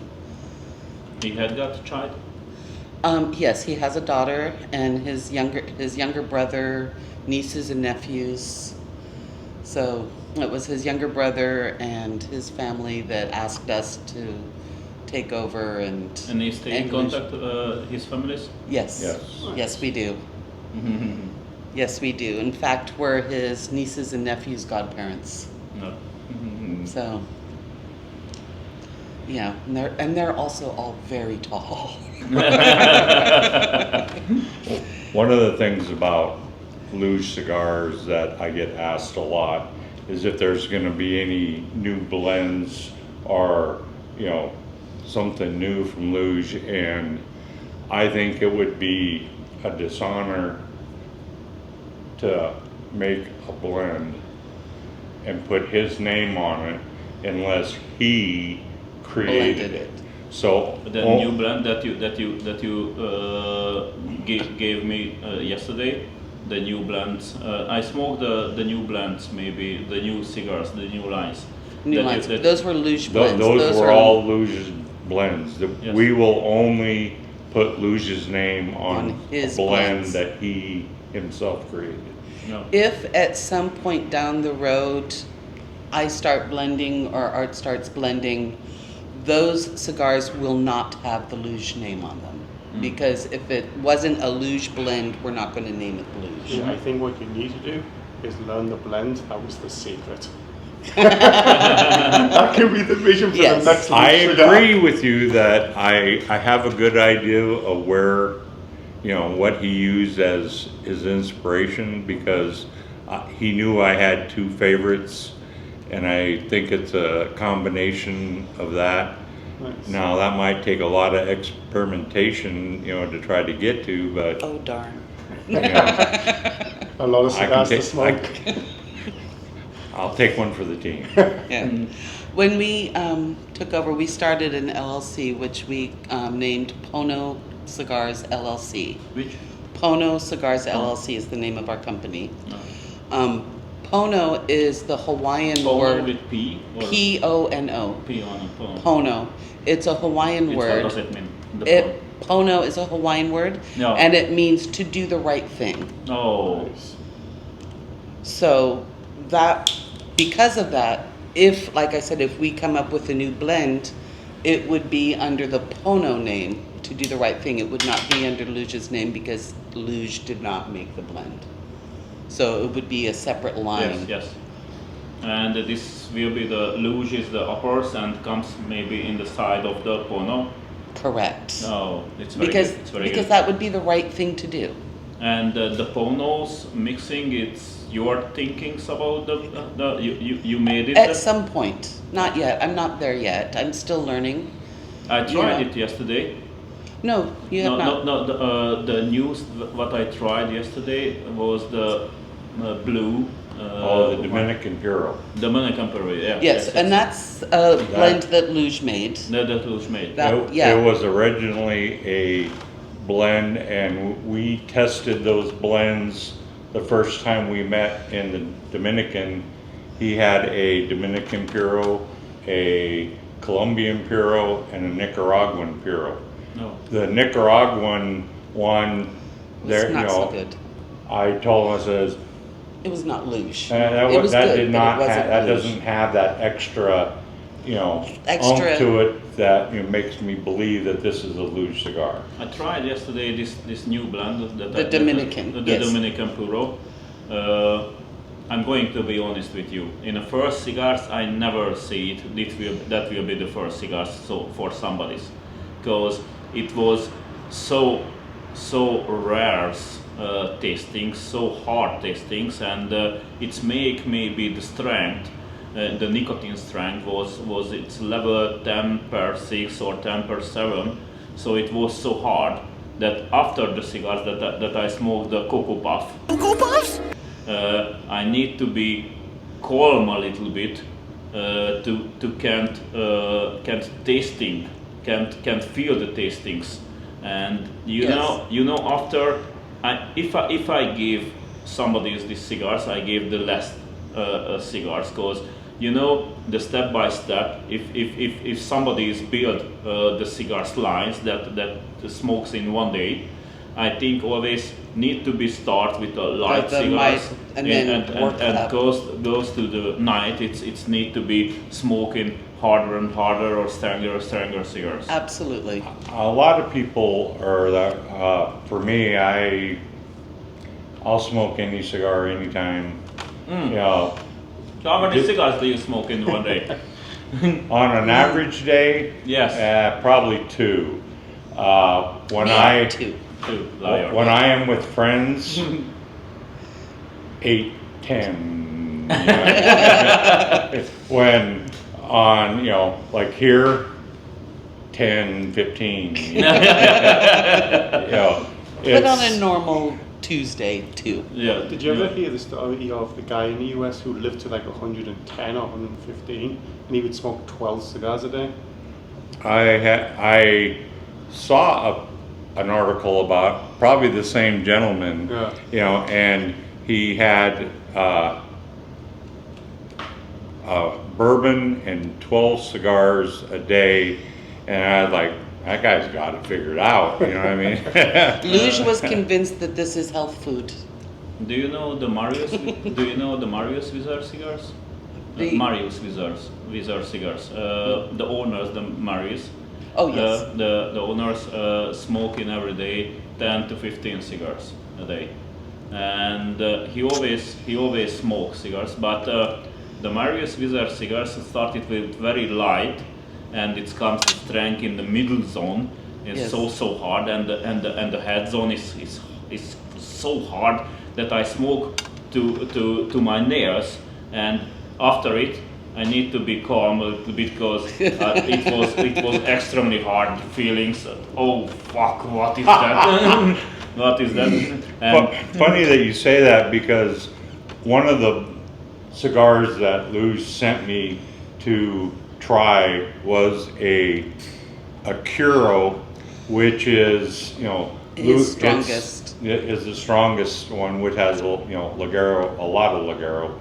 He had got a child. Yes, he has a daughter and his younger brother, nieces and nephews. So it was his younger brother and his family that asked us to take over and And he stay in contact his families. Yes. Yes. Yes, we do. Yes, we do. In fact, we're his nieces and nephews' godparents. No. So, yeah, and they're also all very tall. One of the things about LUJ cigars that I get asked a lot is if there's going to be any new blends or, something new from LUJ, and I think it would be a dishonor to make a blend and put his name on it unless he created it. So The new blend that you gave me yesterday, the new blends. I smoked the new blends, maybe the new cigars, the new lines. New lines. Those were Luj blends. those were all LUJ's blends. Yes. We will only put LUJ's name on On his a blend blends. that he himself created. No. If at some point down the road I start blending or Art starts blending, those cigars will not have the Luj name on them. Because if it wasn't a Luj blend, we're not going to name it Luj. I think what you need to do is learn the blend. That was the secret. That could be the vision for Yes. the next I cigar. agree with you that I have a good idea of where, what he used as his inspiration, because he knew I had two favorites, and I think it's a combination of that. Nice. Now that might take a lot of experimentation, you know, to try to get to, but Oh darn. you know, A lot of I can cigars to take. smoke. I'll take one for the team. Yeah. When we took over, we started an LLC, which we named Pono Cigars LLC. Which? Pono Cigars LLC is the name of our company. Pono is the Hawaiian Pono word. with P? Or P-O-N-O. Pono. Pono. It's a Hawaiian What word. does it mean? Pono is a Hawaiian word, No. and it means to do the right thing. Oh. So that, because of that, if, like I said, if we come up with a new blend, it would be under the Pono name, to do the right thing. It would not be under LUJ's name because LUJ did not make the blend. So it would be a separate line. Yes. And this will be the LUJ is the uppers and comes maybe in the side of the Pono. Correct. Oh, it's very Because good. It's very because good. that would be the right thing to do. And the Ponos mixing, it's your thinkings about you made it. At some point, not yet. I'm not there yet. I'm still learning. I tried Yeah. it yesterday. No, you have not. No. The news what I tried yesterday was the blue. Oh, the Dominican Puro. Dominican Puro, yeah. Yes, and that's a blend that LUJ made. That LUJ made. It was originally a blend, and we tested those blends the first time we met in the Dominican. He had a Dominican Puro, a Colombian Puro, and a Nicaraguan Puro. No. The Nicaraguan one, there, It's not you know, so good. I told him, I says, It was not LUJ. that, It was that good, did but not it wasn't have, that LUJ. doesn't have that extra, you know, Extra- oomph to it that, you know, makes me believe that this is a LUJ cigar. I tried yesterday this new blend. The Dominican, The yes. Dominican Puro. I'm going to be honest with you. In the first cigars, I never see it. That will be the first cigars for somebody's, because it was so rare tastings, so hard tastings, and it's make maybe the strength. The nicotine strength was its level 10/6 or 10/7, so it was so hard that after the cigars that I smoked the Cocoa Puff. Cocoa Puffs? I need to be calm a little bit to can't tasting, can't feel the tastings, and you know after if I give somebody these cigars, I gave the last cigars, because you know the step by step. If somebody is build the cigars lines that smokes in one day, I think always need to be start with a light the cigars light, and then work up. goes to the night. It's need to be smoking harder and harder or stronger cigars. Absolutely. A lot of people are that. For me, I'll smoke any cigar anytime. You know, So how many cigars do you smoke in one day? on an average day, Yes. probably two. When Me, I too. when I am with friends, 8, 10. You know. When on, you know, like here, 10, 15. You know, But on it's- a normal Tuesday, too. Yeah. Did you ever hear the story of the guy in the US who lived to like 110 or 115 and he would smoke 12 cigars a day? I saw an article about probably the same gentleman, Yeah. you know, and he had bourbon and 12 cigars a day, and I was like, that guy's got it figured out, you know what I mean? LUJ was convinced that this is health food. Do you know the Marius? Do you know the Marius Wizard cigars? The- Marius Wizard cigars. The owners, the Marius. Oh, yes. The owners smoking every day 10 to 15 cigars a day, and he always smokes cigars. But the Marius Wizard cigars started with very light, and it comes to strength in the middle zone. It's Yes. so hard, and the head zone is so hard that I smoke to my nails, and after it I need to be calm a little bit because it was extremely hard feelings. Oh fuck! What is that? What is that? Funny that you say that, because one of the cigars that Luj sent me to try was a Curo, which is, you know, his strongest. Is the strongest one, which has, you know, Ligero, a lot of Ligero.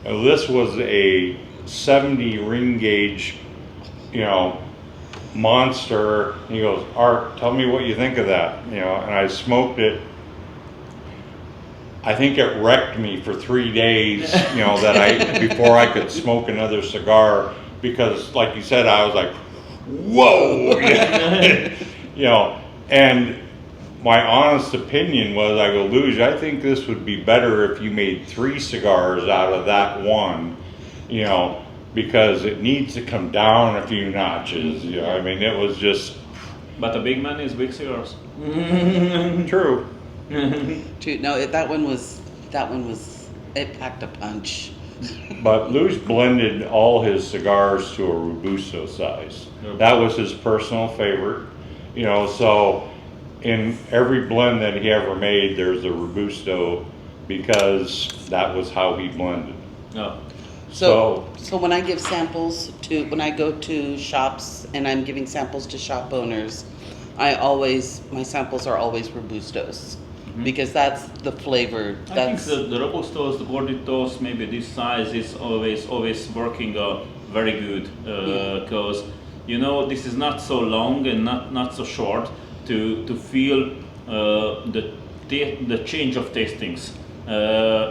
This was a 70 ring gauge, you know, monster. He goes, Art, tell me what you think of that, you know. And I smoked it. I think it wrecked me for 3 days, you know, before I could smoke another cigar, because, like you said, I was like, whoa, you know. And my honest opinion was, I go, Luj, I think this would be better if you made 3 cigars out of that one, you know, because it needs to come down a few notches. You know, I mean, it was just. But a big man is big cigars. True. True. No, that one was. It packed a punch. But Luj blended all his cigars to a robusto size. That was his personal favorite, you know. So in every blend that he ever made, there's a robusto, because that was how he blended. Oh. So when I give samples when I go to shops and I'm giving samples to shop owners, my samples are always robustos, because that's the flavor. I think the robustos, the gorditos, maybe this size is always working very good, because you know, this is not so long and not so short to feel the change of tastings.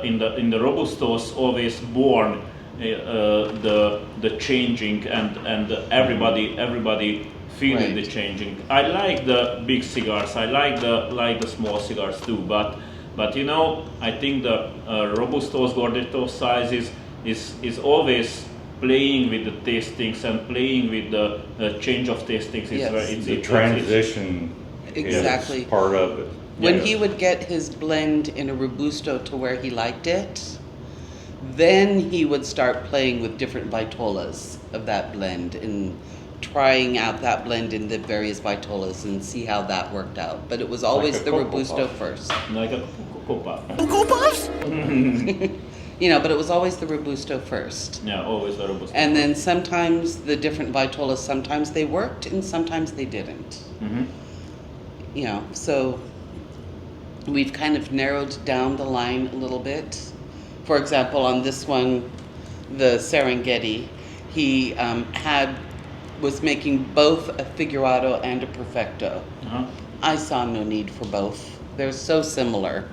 In the robustos, always born the changing, and everybody feeling the changing. I like the big cigars. I like the small cigars too. But you know, I think the robustos, gorditos size is always playing with the tastings and playing with the change of tastings. Yes. The transition exactly is part of it. When he would get his blend in a robusto to where he liked it, then he would start playing with different vitolas of that blend and trying out that blend in the various vitolas and see how that worked out. But it was always Like the robusto first. Like a copa. You know, but it was always the robusto first. Yeah, always the robusto. And then sometimes the different vitolas, sometimes they worked and sometimes they didn't. You know, so we've kind of narrowed down the line a little bit. For example, on this one, the Serengeti, he was making both a figurado and a perfecto. I saw no need for both. They're so similar.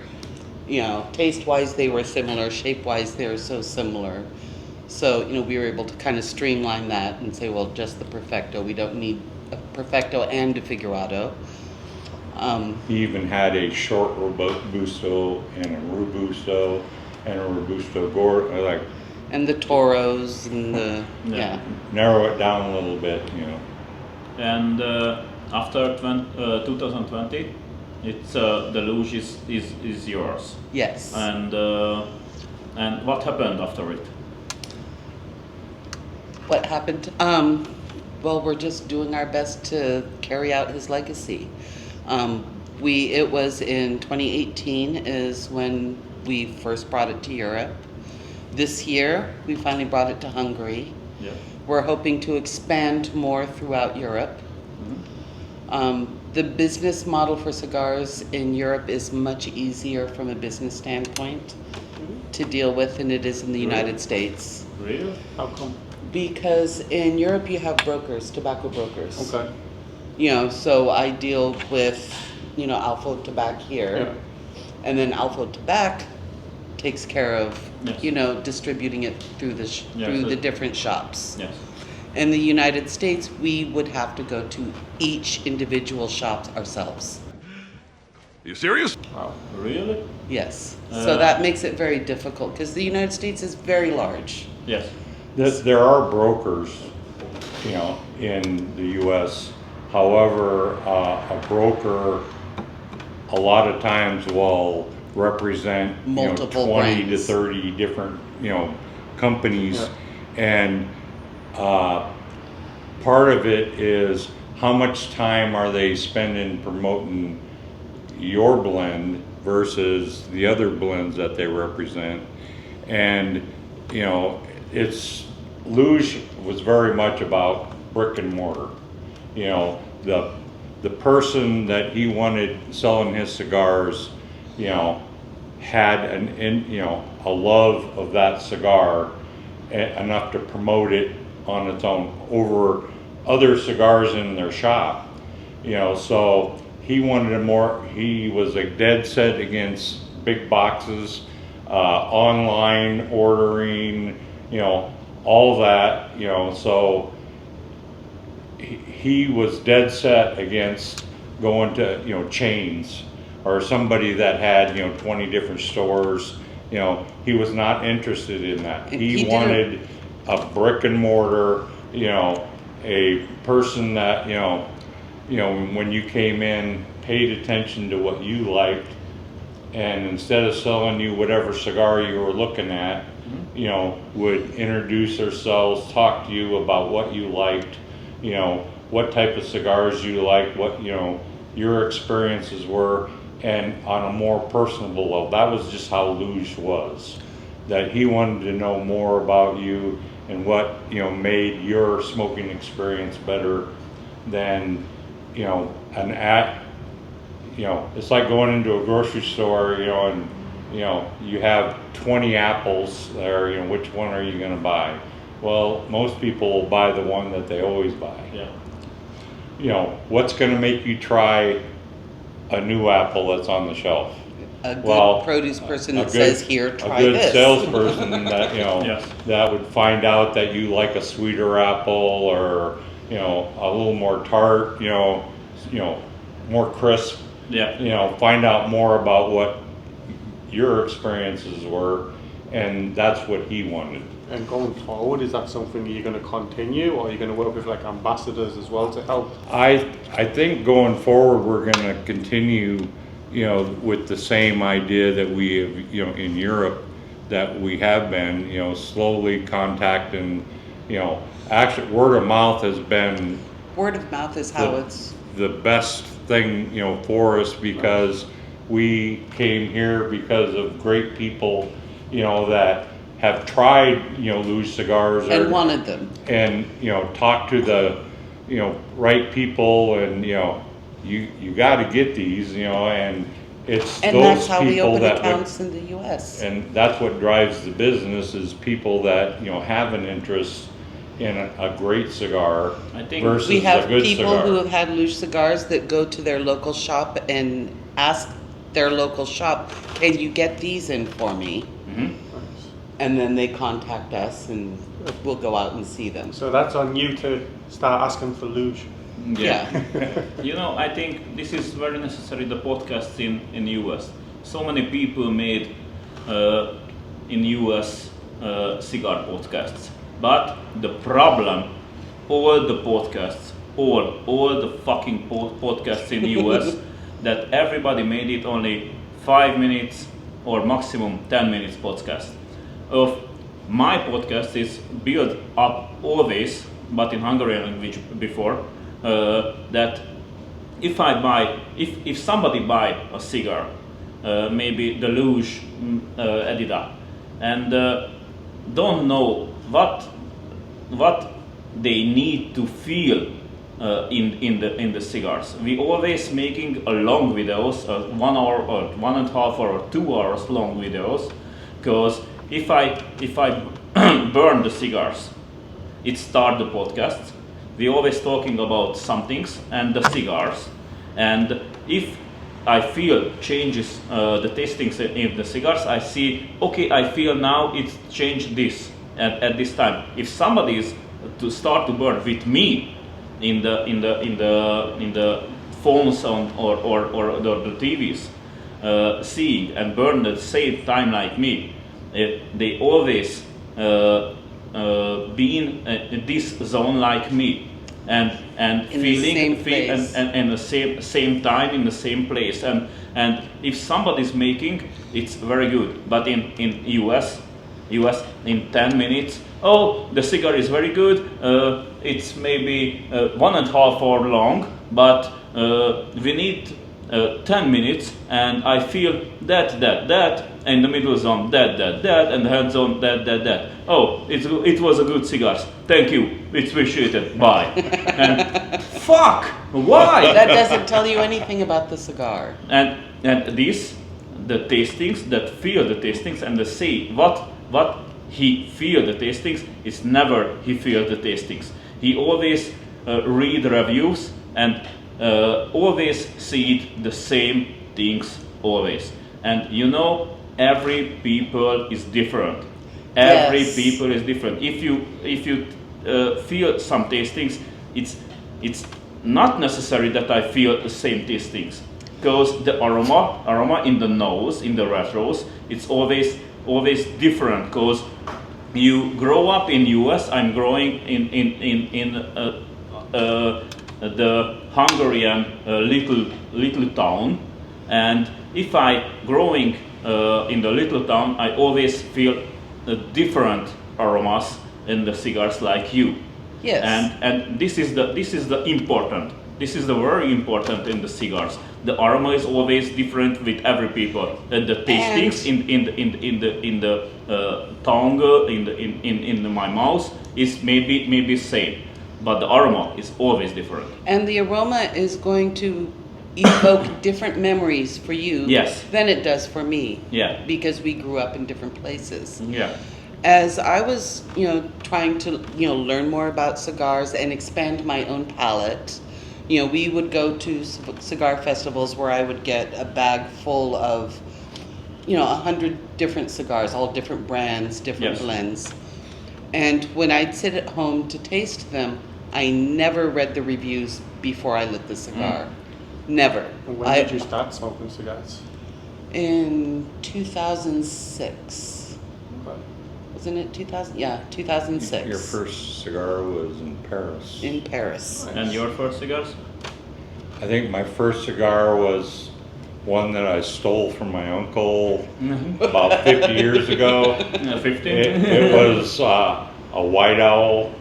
You know, taste-wise they were similar, shape-wise they were so similar. So, you know, we were able to kind of streamline that and say, well, just the perfecto. We don't need a perfecto and a figurado. He even had a short robusto and a robusto and a robusto like. And the toros and the narrow it down a little bit, you know. And after 2020, it's the LUJ is yours. Yes. And what happened after it? What happened? Well, we're just doing our best to carry out his legacy. It was in 2018 is when we first brought it to Europe. This year, we finally brought it to Hungary. Yeah. We're hoping to expand more throughout Europe. The business model for cigars in Europe is much easier from a business standpoint to deal with than it is in the United States. Really? How come? Because in Europe you have brokers, tobacco brokers. Okay. You know, so I deal with, you know, Alpha Tobacco here, and then Alpha Tobacco takes care of, you know, distributing it through the different shops. Yes. In the United States, we would have to go to each individual shop ourselves. Are you serious? Wow. Really? Yes. So that makes it very difficult because the United States is very large. Yes. There are brokers, you know, in the U.S. However, a broker a lot of times will represent multiple 20 brands. to 30 different, you know, companies, And part of it is how much time are they spending promoting your blend versus the other blends that they represent. And you know, LUJ was very much about brick and mortar. You know, the person that he wanted selling his cigars, you know, had a love of that cigar enough to promote it on its own over other cigars in their shop. You know, so he wanted he was a dead set against big boxes, online ordering, you know, all that, you know, so he was dead set against going to, you know, chains or somebody that had, you know, 20 different stores. You know, he was not interested in that. He wanted a brick and mortar, you know, a person that, you know, when you came in, paid attention to what you liked, and instead of selling you whatever cigar you were looking at, you know, would introduce themselves, talk to you about what you liked, you know, what type of cigars you liked, what, you know, your experiences were, and on a more personable level. That was just how LUJ was. That he wanted to know more about you and what, you know, made your smoking experience better than, you know, you know, it's like going into a grocery store, you know, and, you know, you have 20 apples there, you know, which one are you going to buy? Well, most people will buy the one that they always buy. Yeah. You know, what's going to make you try a new apple that's on the shelf? A good produce person that says, here, try this. A good salesperson that, you know, Yes. that would find out that you like a sweeter apple or, you know, a little more tart, you know, more crisp. Yeah. You know, find out more about what your experiences were, and that's what he wanted. And going forward, is that something you're going to continue, or are you going to work with like ambassadors as well to help? I think going forward we're going to continue, you know, with the same idea that we have, you know, in Europe, that we have been, you know, slowly contacting, you know, actually word of mouth has been. Word of mouth is how it's the best thing, you know, for us, because we came here because of great people, you know, that have tried, you know, LUJ cigars and wanted them, and, you know, talk to the, you know, right people, and, you know, you got to get these, you know, and it's and those that's how we people open that accounts in the U.S. And that's what drives the business, is people that, you know, have an interest in a great cigar versus we have a good people cigar. who have had LUJ cigars that go to their local shop and ask their local shop, can you get these in for me? And then they contact us and we'll go out and see them. So that's on you to start asking for LUJ. Yeah. You know, I think this is very necessary, the podcasts in US. So many people made in US cigar podcasts. But the problem, all the podcasts, all the fucking podcasts in US, that everybody made it only 5 minutes or maximum 10 minutes podcast. Of my podcast is built up always, but in Hungarian language before, that if somebody buy a cigar, maybe the LUJ Edida, and don't know what they need to feel in the cigars. We always making a long videos, 1 hour or 1.5 hour or 2 hours long videos, because if I burn the cigars, it start the podcast. We always talking about some things and the cigars, and if I feel changes the tastings in the cigars, I see, okay, I feel now it's changed this at this time. If somebody is to start to burn with me in the phones on or the TVs, seeing and burn at the same time like me, they always be in this zone like me, and in feeling the the same time in the same place, and if somebody's making, it's very good. But in US in 10 minutes oh, the cigar is very good, it's maybe 1.5 hours long, but we need 10 minutes, and I feel that, and the middle zone that, and the head zone that. Oh, it was a good cigar. Thank you. It's appreciated. Bye. And fuck, why? That doesn't tell you anything about the cigar. And this, the tastings, that feel the tastings, and the say what he feel the tastings is never he feel the tastings. He always read reviews and always see the same things always. And you know, every people is different. Every Yes. people is different. If you feel some tastings, it's not necessary that I feel the same tastings, because the aroma in the nose, in the retros, it's always different. Because you grow up in US, I'm growing in the Hungarian little town, and if I growing in the little town, I always feel different aromas in the cigars like you. Yes. And this is the important. This is the very important in the cigars. The aroma is always different with every people, and the tastings in the tongue, in my mouth is maybe same, but the aroma is always different. And the aroma is going to evoke different memories for you Yes. than it does for me. Yeah. Because we grew up in different places. Yeah. As I was, trying to, learn more about cigars and expand my own palate, we would go to cigar festivals where I would get a bag full of, 100 different cigars, all different brands, different Yes. blends. And when I'd sit at home to taste them, I never read the reviews before I lit the cigar. Never. And when did you start smoking cigars? In 2006. Okay. Wasn't it 2000? Yeah, 2006. Your first cigar was in Paris. In Paris. And your first cigars? I think my first cigar was one that I stole from my uncle about 50 years ago. 50? It was a White Owl.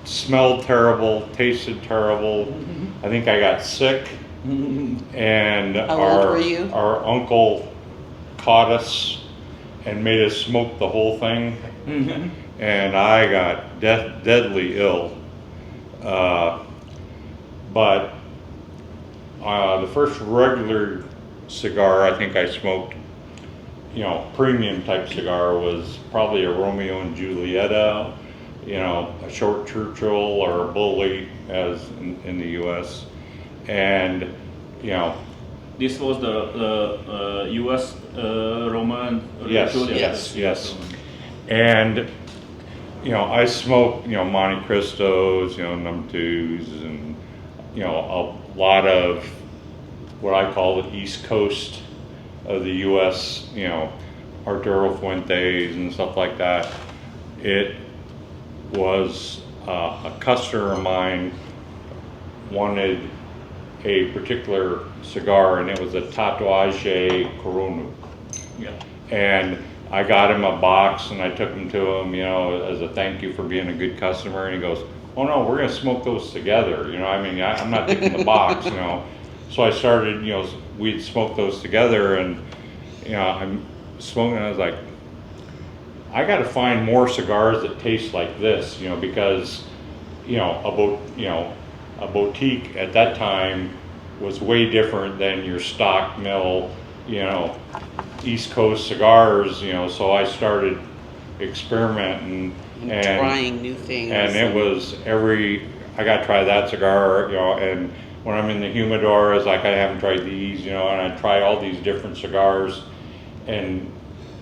Smelled terrible, tasted terrible. I think I got sick. And How old were you? our uncle caught us and made us smoke the whole thing. And I got deadly ill. But the first regular cigar I think I smoked, premium type cigar, was probably a Romeo and Julieta, a short Churchill or a Bully, as in the U.S. And, This was the U.S. Roman. Yes, Juliet. yes. And, I smoked, Monte Cristos, number twos, and, a lot of what I call the East Coast of the U.S., Arturo Fuentes and stuff like that. It was a customer of mine wanted a particular cigar, and it was a Tatuaje Coronu. Yeah. And I got him a box, and I took him to him, as a thank you for being a good customer. And he goes, "Oh no, we're going to smoke those together." I'm not taking the box, So I started, we'd smoke those together, and I'm smoking. And I was like, I got to find more cigars that taste like this, because a boutique at that time was way different than your stock mill, East Coast cigars, so I started experimenting and trying new things. And it was I got to try that cigar, and when I'm in the humidor, it's like I haven't tried these, and I try all these different cigars and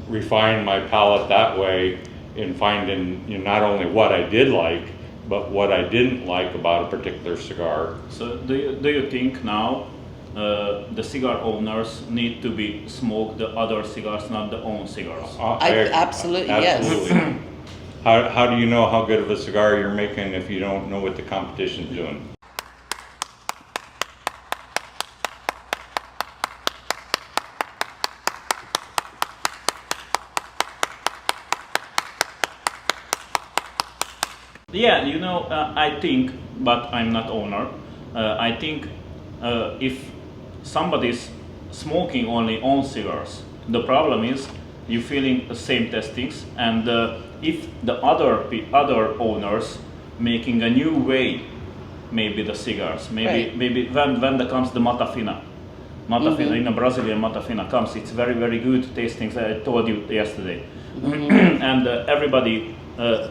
refine my palate that way in finding not only what I did like, but what I didn't like about a particular cigar. So do you think now the cigar owners need to be smoke the other cigars, not the own cigars? Absolutely, yes. How do you know how good of a cigar you're making if you don't know what the competition's doing? Yeah, you know, I think, but I'm not owner. I think if somebody's smoking only own cigars, the problem is you feeling the same testings, and if the other owners making a new way, maybe the cigars, maybe when there comes the Matafina. Matafina, in a Brazilian Matafina comes, it's very, very good tastings, I told you yesterday. And everybody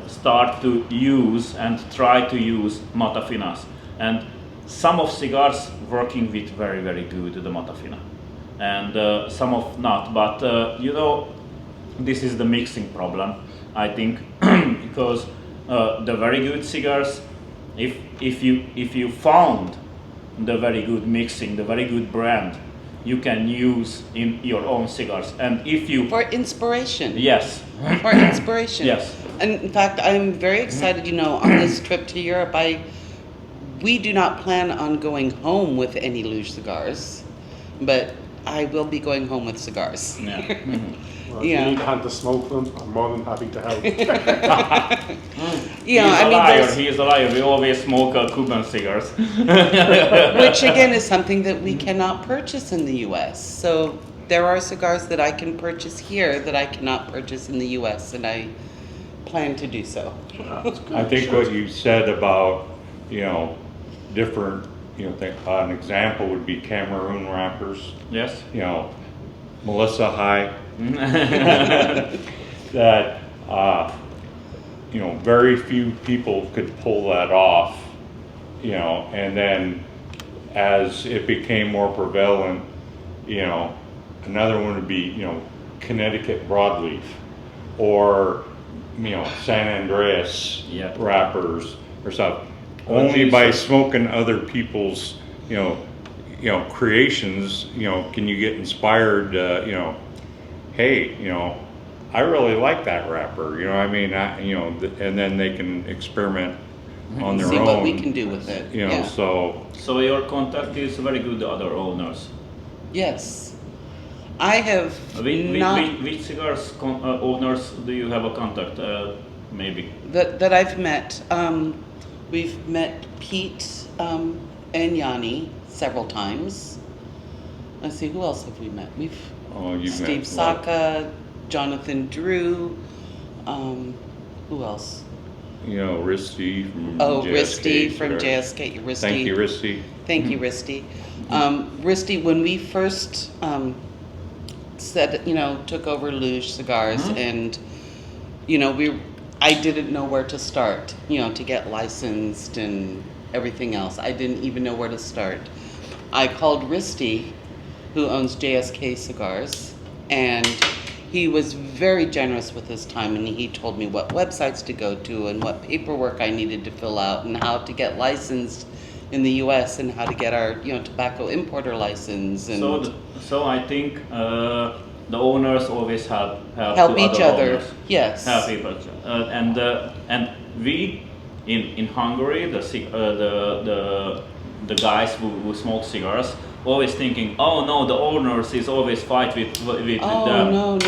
start to use and try to use Matafinas. And some of cigars working with very, very good, the Matafina. And some of not, but you know, this is the mixing problem, I think, because the very good cigars, if you found the very good mixing, the very good brand, you can use in your own cigars. And if you for inspiration. Yes. For inspiration. Yes. And in fact, I'm very excited. You know, on this trip to Europe, we do not plan on going home with any LUJ cigars, but I will be going home with cigars. Yeah. Well, if you need a hand to smoke them, I'm more than happy to help. He is a liar. We always smoke Cuban cigars. Which again is something that we cannot purchase in the U.S. So there are cigars that I can purchase here that I cannot purchase in the U.S. and I plan to do so. I think what you said about, you know, different, you know, an example would be Cameroon wrappers. Yes. You know, Melissa High. That you know, very few people could pull that off, you know, and then as it became more prevalent, you know, another one would be, you know, Connecticut broadleaf, or, you know, San Andreas wrappers or stuff. Only by smoking other people's, you know, creations, you know, can you get inspired, you know, hey, you know, I really like that wrapper, you know, I mean, you know, and then they can experiment on their own. See what we can do with it. You know, So your contact is very good, the other owners. Yes. I have which cigars owners do you have a contact, maybe? That I've met. We've met Pete and Yanni several times. Let's see, who else have we met? Steve Saka, Jonathan Drew, who else? You know, Risty from Risty from JSK. Risty. Thank you, Risty. Thank you, Risty. Risty, when we first took over LUJ Cigars, and, you know, I didn't know where to start, you know, to get licensed and everything else. I didn't even know where to start. I called Risty, who owns JSK Cigars, and he was very generous with his time, and he told me what websites to go to and what paperwork I needed to fill out and how to get licensed in the U.S. and how to get our, you know, tobacco importer license. And so I think the owners always help each other. Owners. Yes. Help each other. And we in Hungary, the guys who smoke cigars, always thinking, oh no, the owners is always fight with them. Oh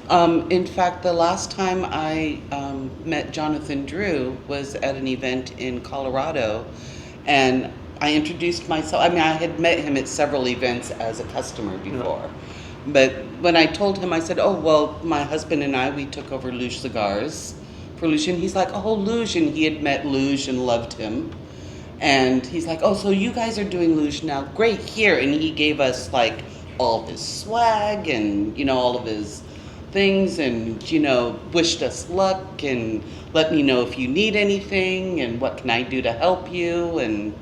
no. In fact, the last time I met Jonathan Drew was at an event in Colorado, and I introduced myself. I mean, I had met him at several events as a customer before, but when I told him, I said, oh well, my husband and I, we took over LUJ Cigars for LUJ, and he's like, oh, LUJ, and he had met LUJ and loved him. And he's like, oh, so you guys are doing LUJ now. Great, here. And he gave us, like, all of his swag and, you know, all of his things and, you know, wished us luck and let me know if you need anything and what can I do to help you. And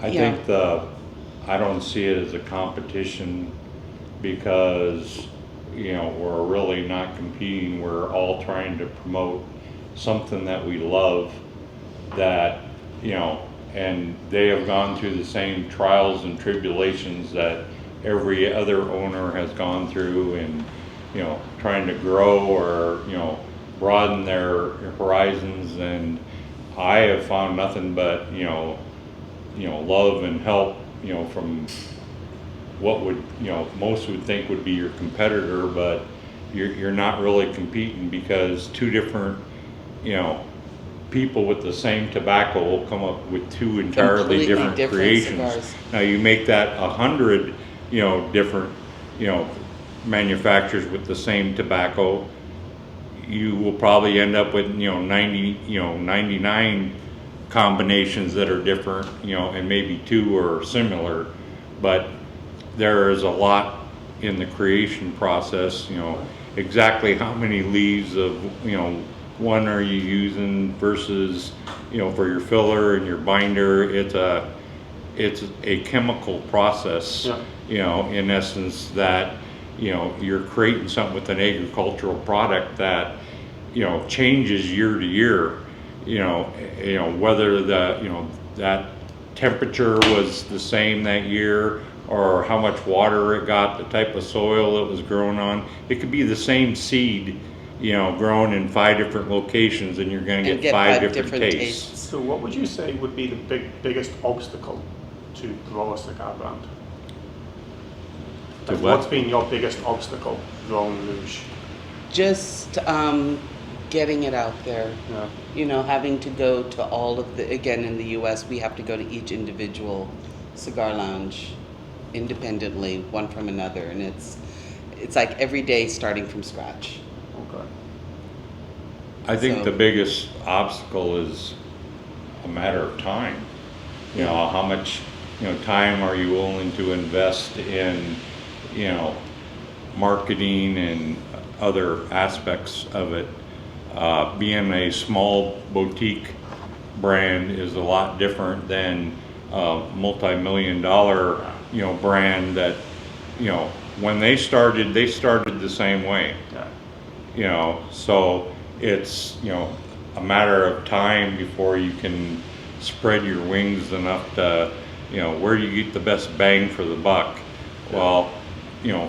I think I don't see it as a competition because, you know, we're really not competing. We're all trying to promote something that we love that, you know, and they have gone through the same trials and tribulations that every other owner has gone through, and, you know, trying to grow or, you know, broaden their horizons. And I have found nothing but, you know, love and help, you know, from what would, you know, most would think would be your competitor, but you're not really competing because two different, you know, people with the same tobacco will come up with two entirely Completely different creations. cigars. Now you make that 100, different, manufacturers with the same tobacco, you will probably end up with 99 combinations that are different, and maybe 2 are similar, but there is a lot in the creation process. Exactly how many leaves of one are you using versus for your filler and your binder. It's a chemical process, in essence, that you're creating something with an agricultural product that changes year to year. Whether that temperature was the same that year, or how much water it got, the type of soil it was grown on. It could be the same seed, grown in 5 different locations, and you're going to get 5 different tastes. So what would you say would be the biggest obstacle to grow a cigar brand? To What's been your biggest obstacle growing LUJ? Just getting it out there. Yeah. Having to go to all of the, again, in the US, we have to go to each individual cigar lounge independently, one from another, and it's like every day starting from scratch. Okay. I think the biggest obstacle is a matter of time. How much time are you willing to invest in marketing and other aspects of it. Being a small boutique brand is a lot different than a multi-million-dollar brand that when they started the same way. So it's a matter of time before you can spread your wings enough to where do you get the best bang for the buck. Well,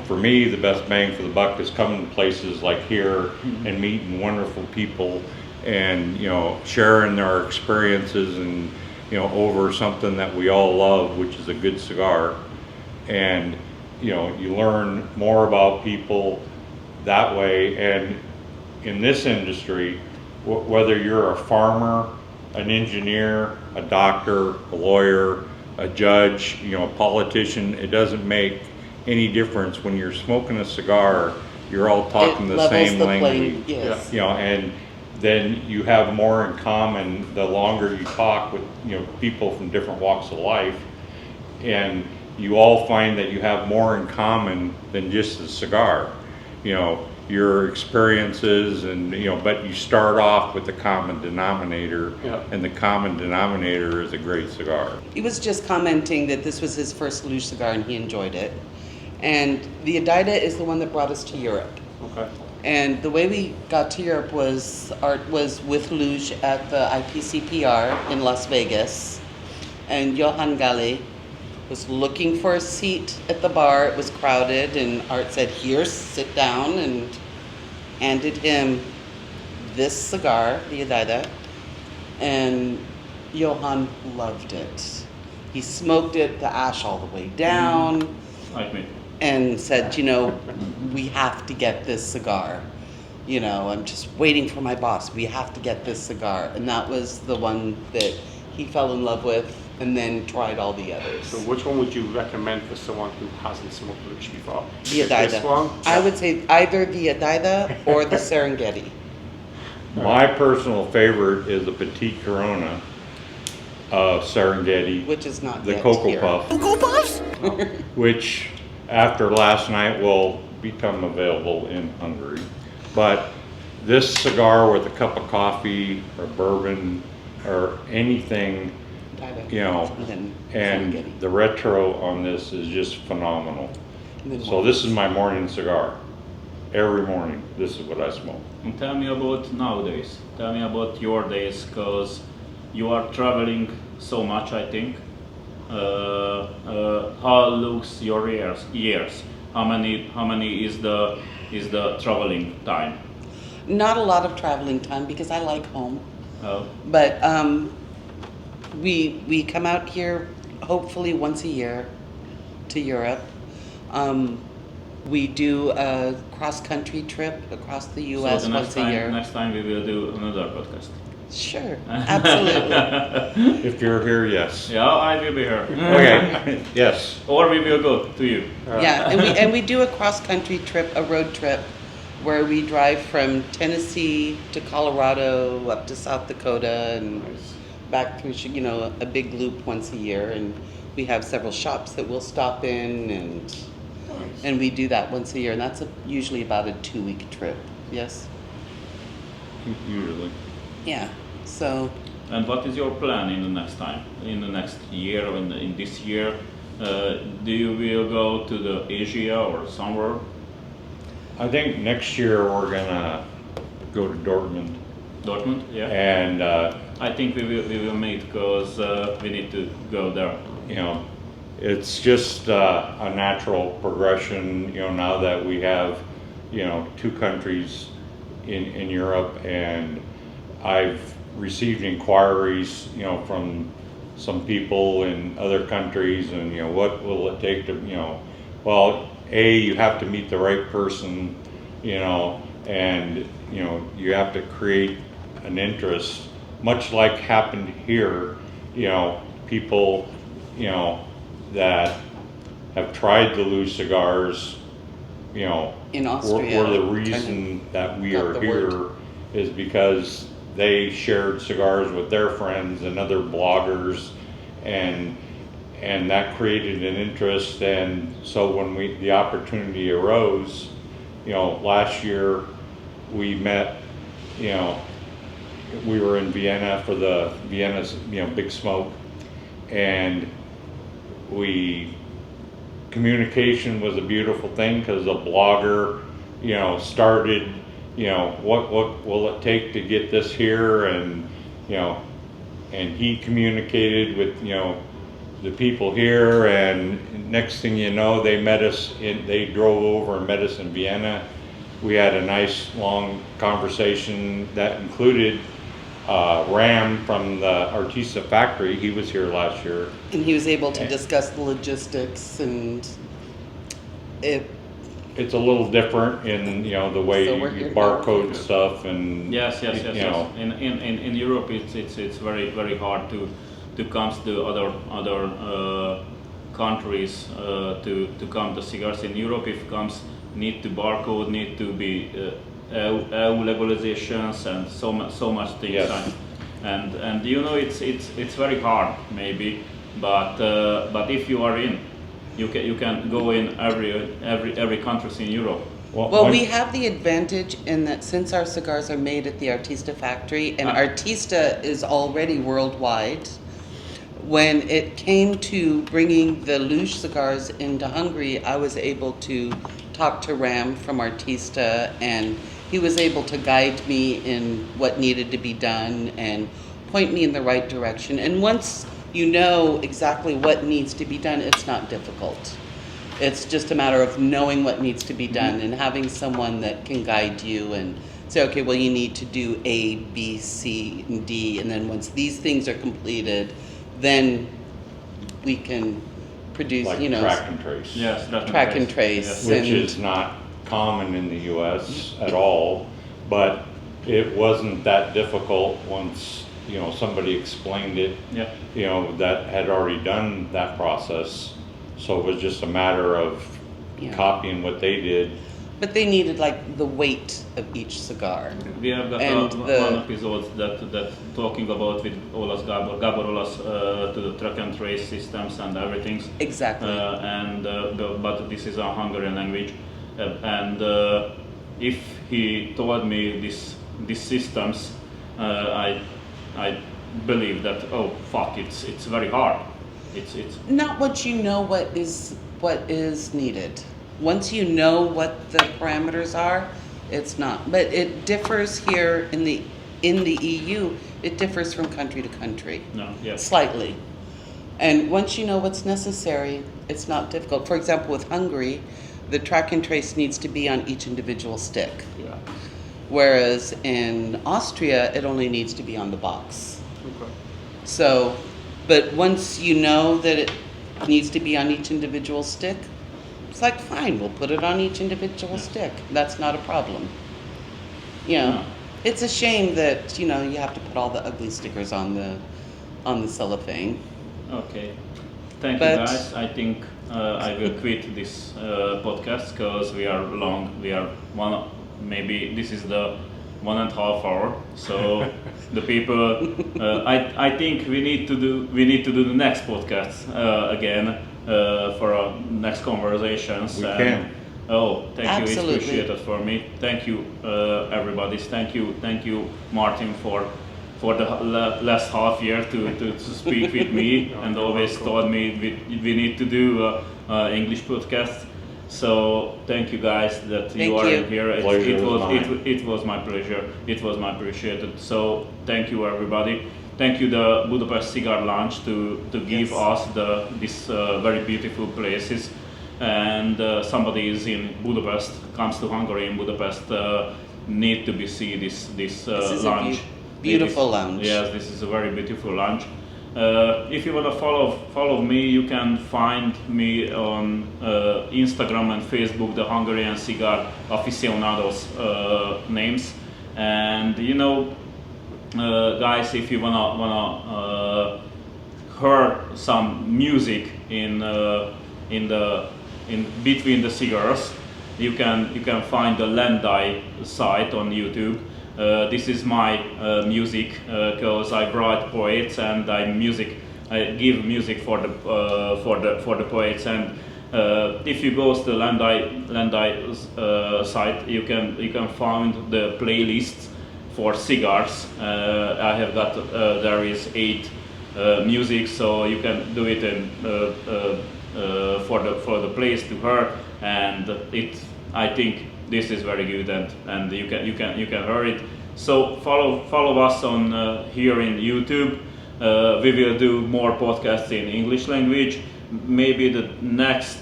for me, the best bang for the buck is coming to places like here and meeting wonderful people and, sharing our experiences and, over something that we all love, which is a good cigar. And, you learn more about people that way. And in this industry, whether you're a farmer, an engineer, a doctor, a lawyer, a judge, a politician, it doesn't make any difference. When you're smoking a cigar, you're all talking the same language. Yes. And then you have more in common the longer you talk with people from different walks of life, and you all find that you have more in common than just the cigar. Your experiences and but you start off with the common denominator, and the common denominator is a great cigar. He was just commenting that this was his first LUJ cigar and he enjoyed it. And the Oluyeba is the one that brought us to Europe. Okay. And the way we got to Europe was with LUJ at the IPCPR in Las Vegas. And Johan Galli was looking for a seat at the bar. It was crowded, and Art said, "Here, sit down," and handed him this cigar, the Oluyeba, and Johan loved it. He smoked it, the ash all the way down, Like me. and said, "We have to get this cigar. I'm just waiting for my boss. We have to get this cigar." And that was the one that he fell in love with, and then tried all the others. So which one would you recommend for someone who hasn't smoked LUJ before? The This Oluyeba. one? I would say either the Oluyeba or the Serengeti. My personal favorite is the Petite Corona of Serengeti, Which is not the yet Cocoa here. Puff, Cocoa Puffs? which after last night will become available in Hungary. But this cigar with a cup of coffee or bourbon or anything, and the retro on this is just phenomenal. So this is my morning cigar. Every morning, this is what I smoke. And tell me about nowadays. Tell me about your days, because you are traveling so much, I think. How looks your years? How many is the traveling time? Not a lot of traveling time because I like home. Oh. But we come out here hopefully once a year to Europe. We do a cross-country trip across the U.S. So once a year. Next time we will do another podcast. Sure, absolutely. If you're here, yes. Yeah, I will be here. Okay, yes. Or we will go to you. Yeah, and we do a cross-country trip, a road trip, where we drive from Tennessee to Colorado, up to South Dakota, and back through, you know, a big loop once a year. And we have several shops that we'll stop in, and we do that once a year. And that's usually about a 2-week trip. Yes. Usually. Yeah. So. And what is your plan in the next time? In the next year or in this year? Do you will go to the Asia or somewhere? I think next year we're gonna go to Dortmund. Dortmund, yeah. And I think we will meet because we need to go there. you know, it's just a natural progression. You know, now that we have, you know, 2 countries in Europe, and I've received inquiries, you know, from some people in other countries, and you know, what will it take to, you know, well, you have to meet the right person, you know, and you know, you have to create an interest, much like happened here. You know, people, you know, that have tried the LUJ cigars, you know, in Austria, were the reason that we are here is because they shared cigars with their friends and other bloggers, and that created an interest. And so when the opportunity arose, you know, last year we met, you know, we were in Vienna for the Vienna's, you know, Big Smoke, and communication was a beautiful thing, because a blogger, you know, started, you know, what will it take to get this here, and you know, and he communicated with, you know, the people here, and next thing you know, they drove over and met us in Vienna. We had a nice long conversation that included Ram from the Artista factory. He was here last year, and he was able to discuss the logistics, and it's a little different in, you know, the way you barcode stuff, and yes. In Europe, it's very, very hard to come to other countries to come to cigars. In Europe, if comes, need to barcode, need to be EU legalizations, and so much things. Yes. And you know, it's very hard maybe, but if you are in, you can go in every countries in Europe. Well, we have the advantage in that since our cigars are made at the Artista factory, and Artista is already worldwide. When it came to bringing the LUJ cigars into Hungary, I was able to talk to Ram from Artista, and he was able to guide me in what needed to be done and point me in the right direction. And once you know exactly what needs to be done, it's not difficult. It's just a matter of knowing what needs to be done and having someone that can guide you and say, okay, well, you need to do A, B, C, and D, and then once these things are completed, then we can produce, like, you know, track and trace. Yes, track and trace, yes. Which is not common in the U.S. at all, but it wasn't that difficult once, you know, somebody explained it. Yeah. You know, that had already done that process, so it was just a matter of copying what they did. But they needed like the weight of each cigar. We have got one episode that talking about with Olasz Gabor Olasz to the track and trace systems and everything. Exactly. But this is a Hungarian language, and if he told me these systems, I believe that, oh fuck, it's very hard. It's not once you know what is needed. Once you know what the parameters are, it's not. But it differs here in the EU. It differs from country to country. No, yes. Slightly. And once you know what's necessary, it's not difficult. For example, with Hungary, the track and trace needs to be on each individual stick. Yeah. Whereas in Austria, it only needs to be on the box. Okay. So, but once you know that it needs to be on each individual stick, it's like, fine, we'll put it on each individual stick. That's not a problem. You know, It's a shame that you have to put all the ugly stickers on the cellophane. Okay. Thank you, guys. I think I will quit this podcast because we are long. We are maybe this is the 1.5 hour. So the people, I think we need to do the next podcast again for our next conversations. We can. Oh, thank you. It's Absolutely. appreciated for me. Thank you, everybody. Thank you, Martyn, for the last half year to speak with me and always told me we need to do English podcast. So thank you guys that you are here. It was my pleasure. It was my appreciated. So thank you, everybody. Thank you the Budapest Cigar Lounge to give us this very beautiful places. And somebody is in Budapest, comes to Hungary in Budapest, need to be see this lounge. Beautiful lounge. Yes, this is a very beautiful lounge. If you want to follow me, you can find me on Instagram and Facebook, the Hungarian Cigar Aficionados names. And guys, if you wanna hear some music in between the cigars, you can find the Landai site on YouTube. This is my music because I write poets and I give music for the poets. And if you go to the Landai site, you can find the playlists for cigars. I have got there is 8 music, so you can do it in for the place to hear, and I think this is very good, and you can hear it. So follow us on here in YouTube. We will do more podcasts in English language. Maybe the next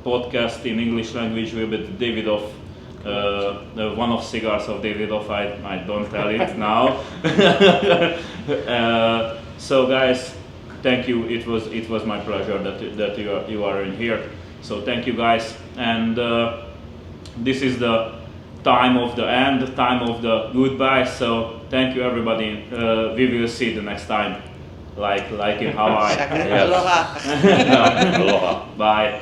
podcast in English language will be Davidoff, the one of cigars of Davidoff. I don't tell it now. So guys, thank you. It was my pleasure that you are in here. So thank you guys, and this is the time of the end, time of the goodbye. So thank you everybody. We will see the next time, like in Hawaii. Aloha. Bye.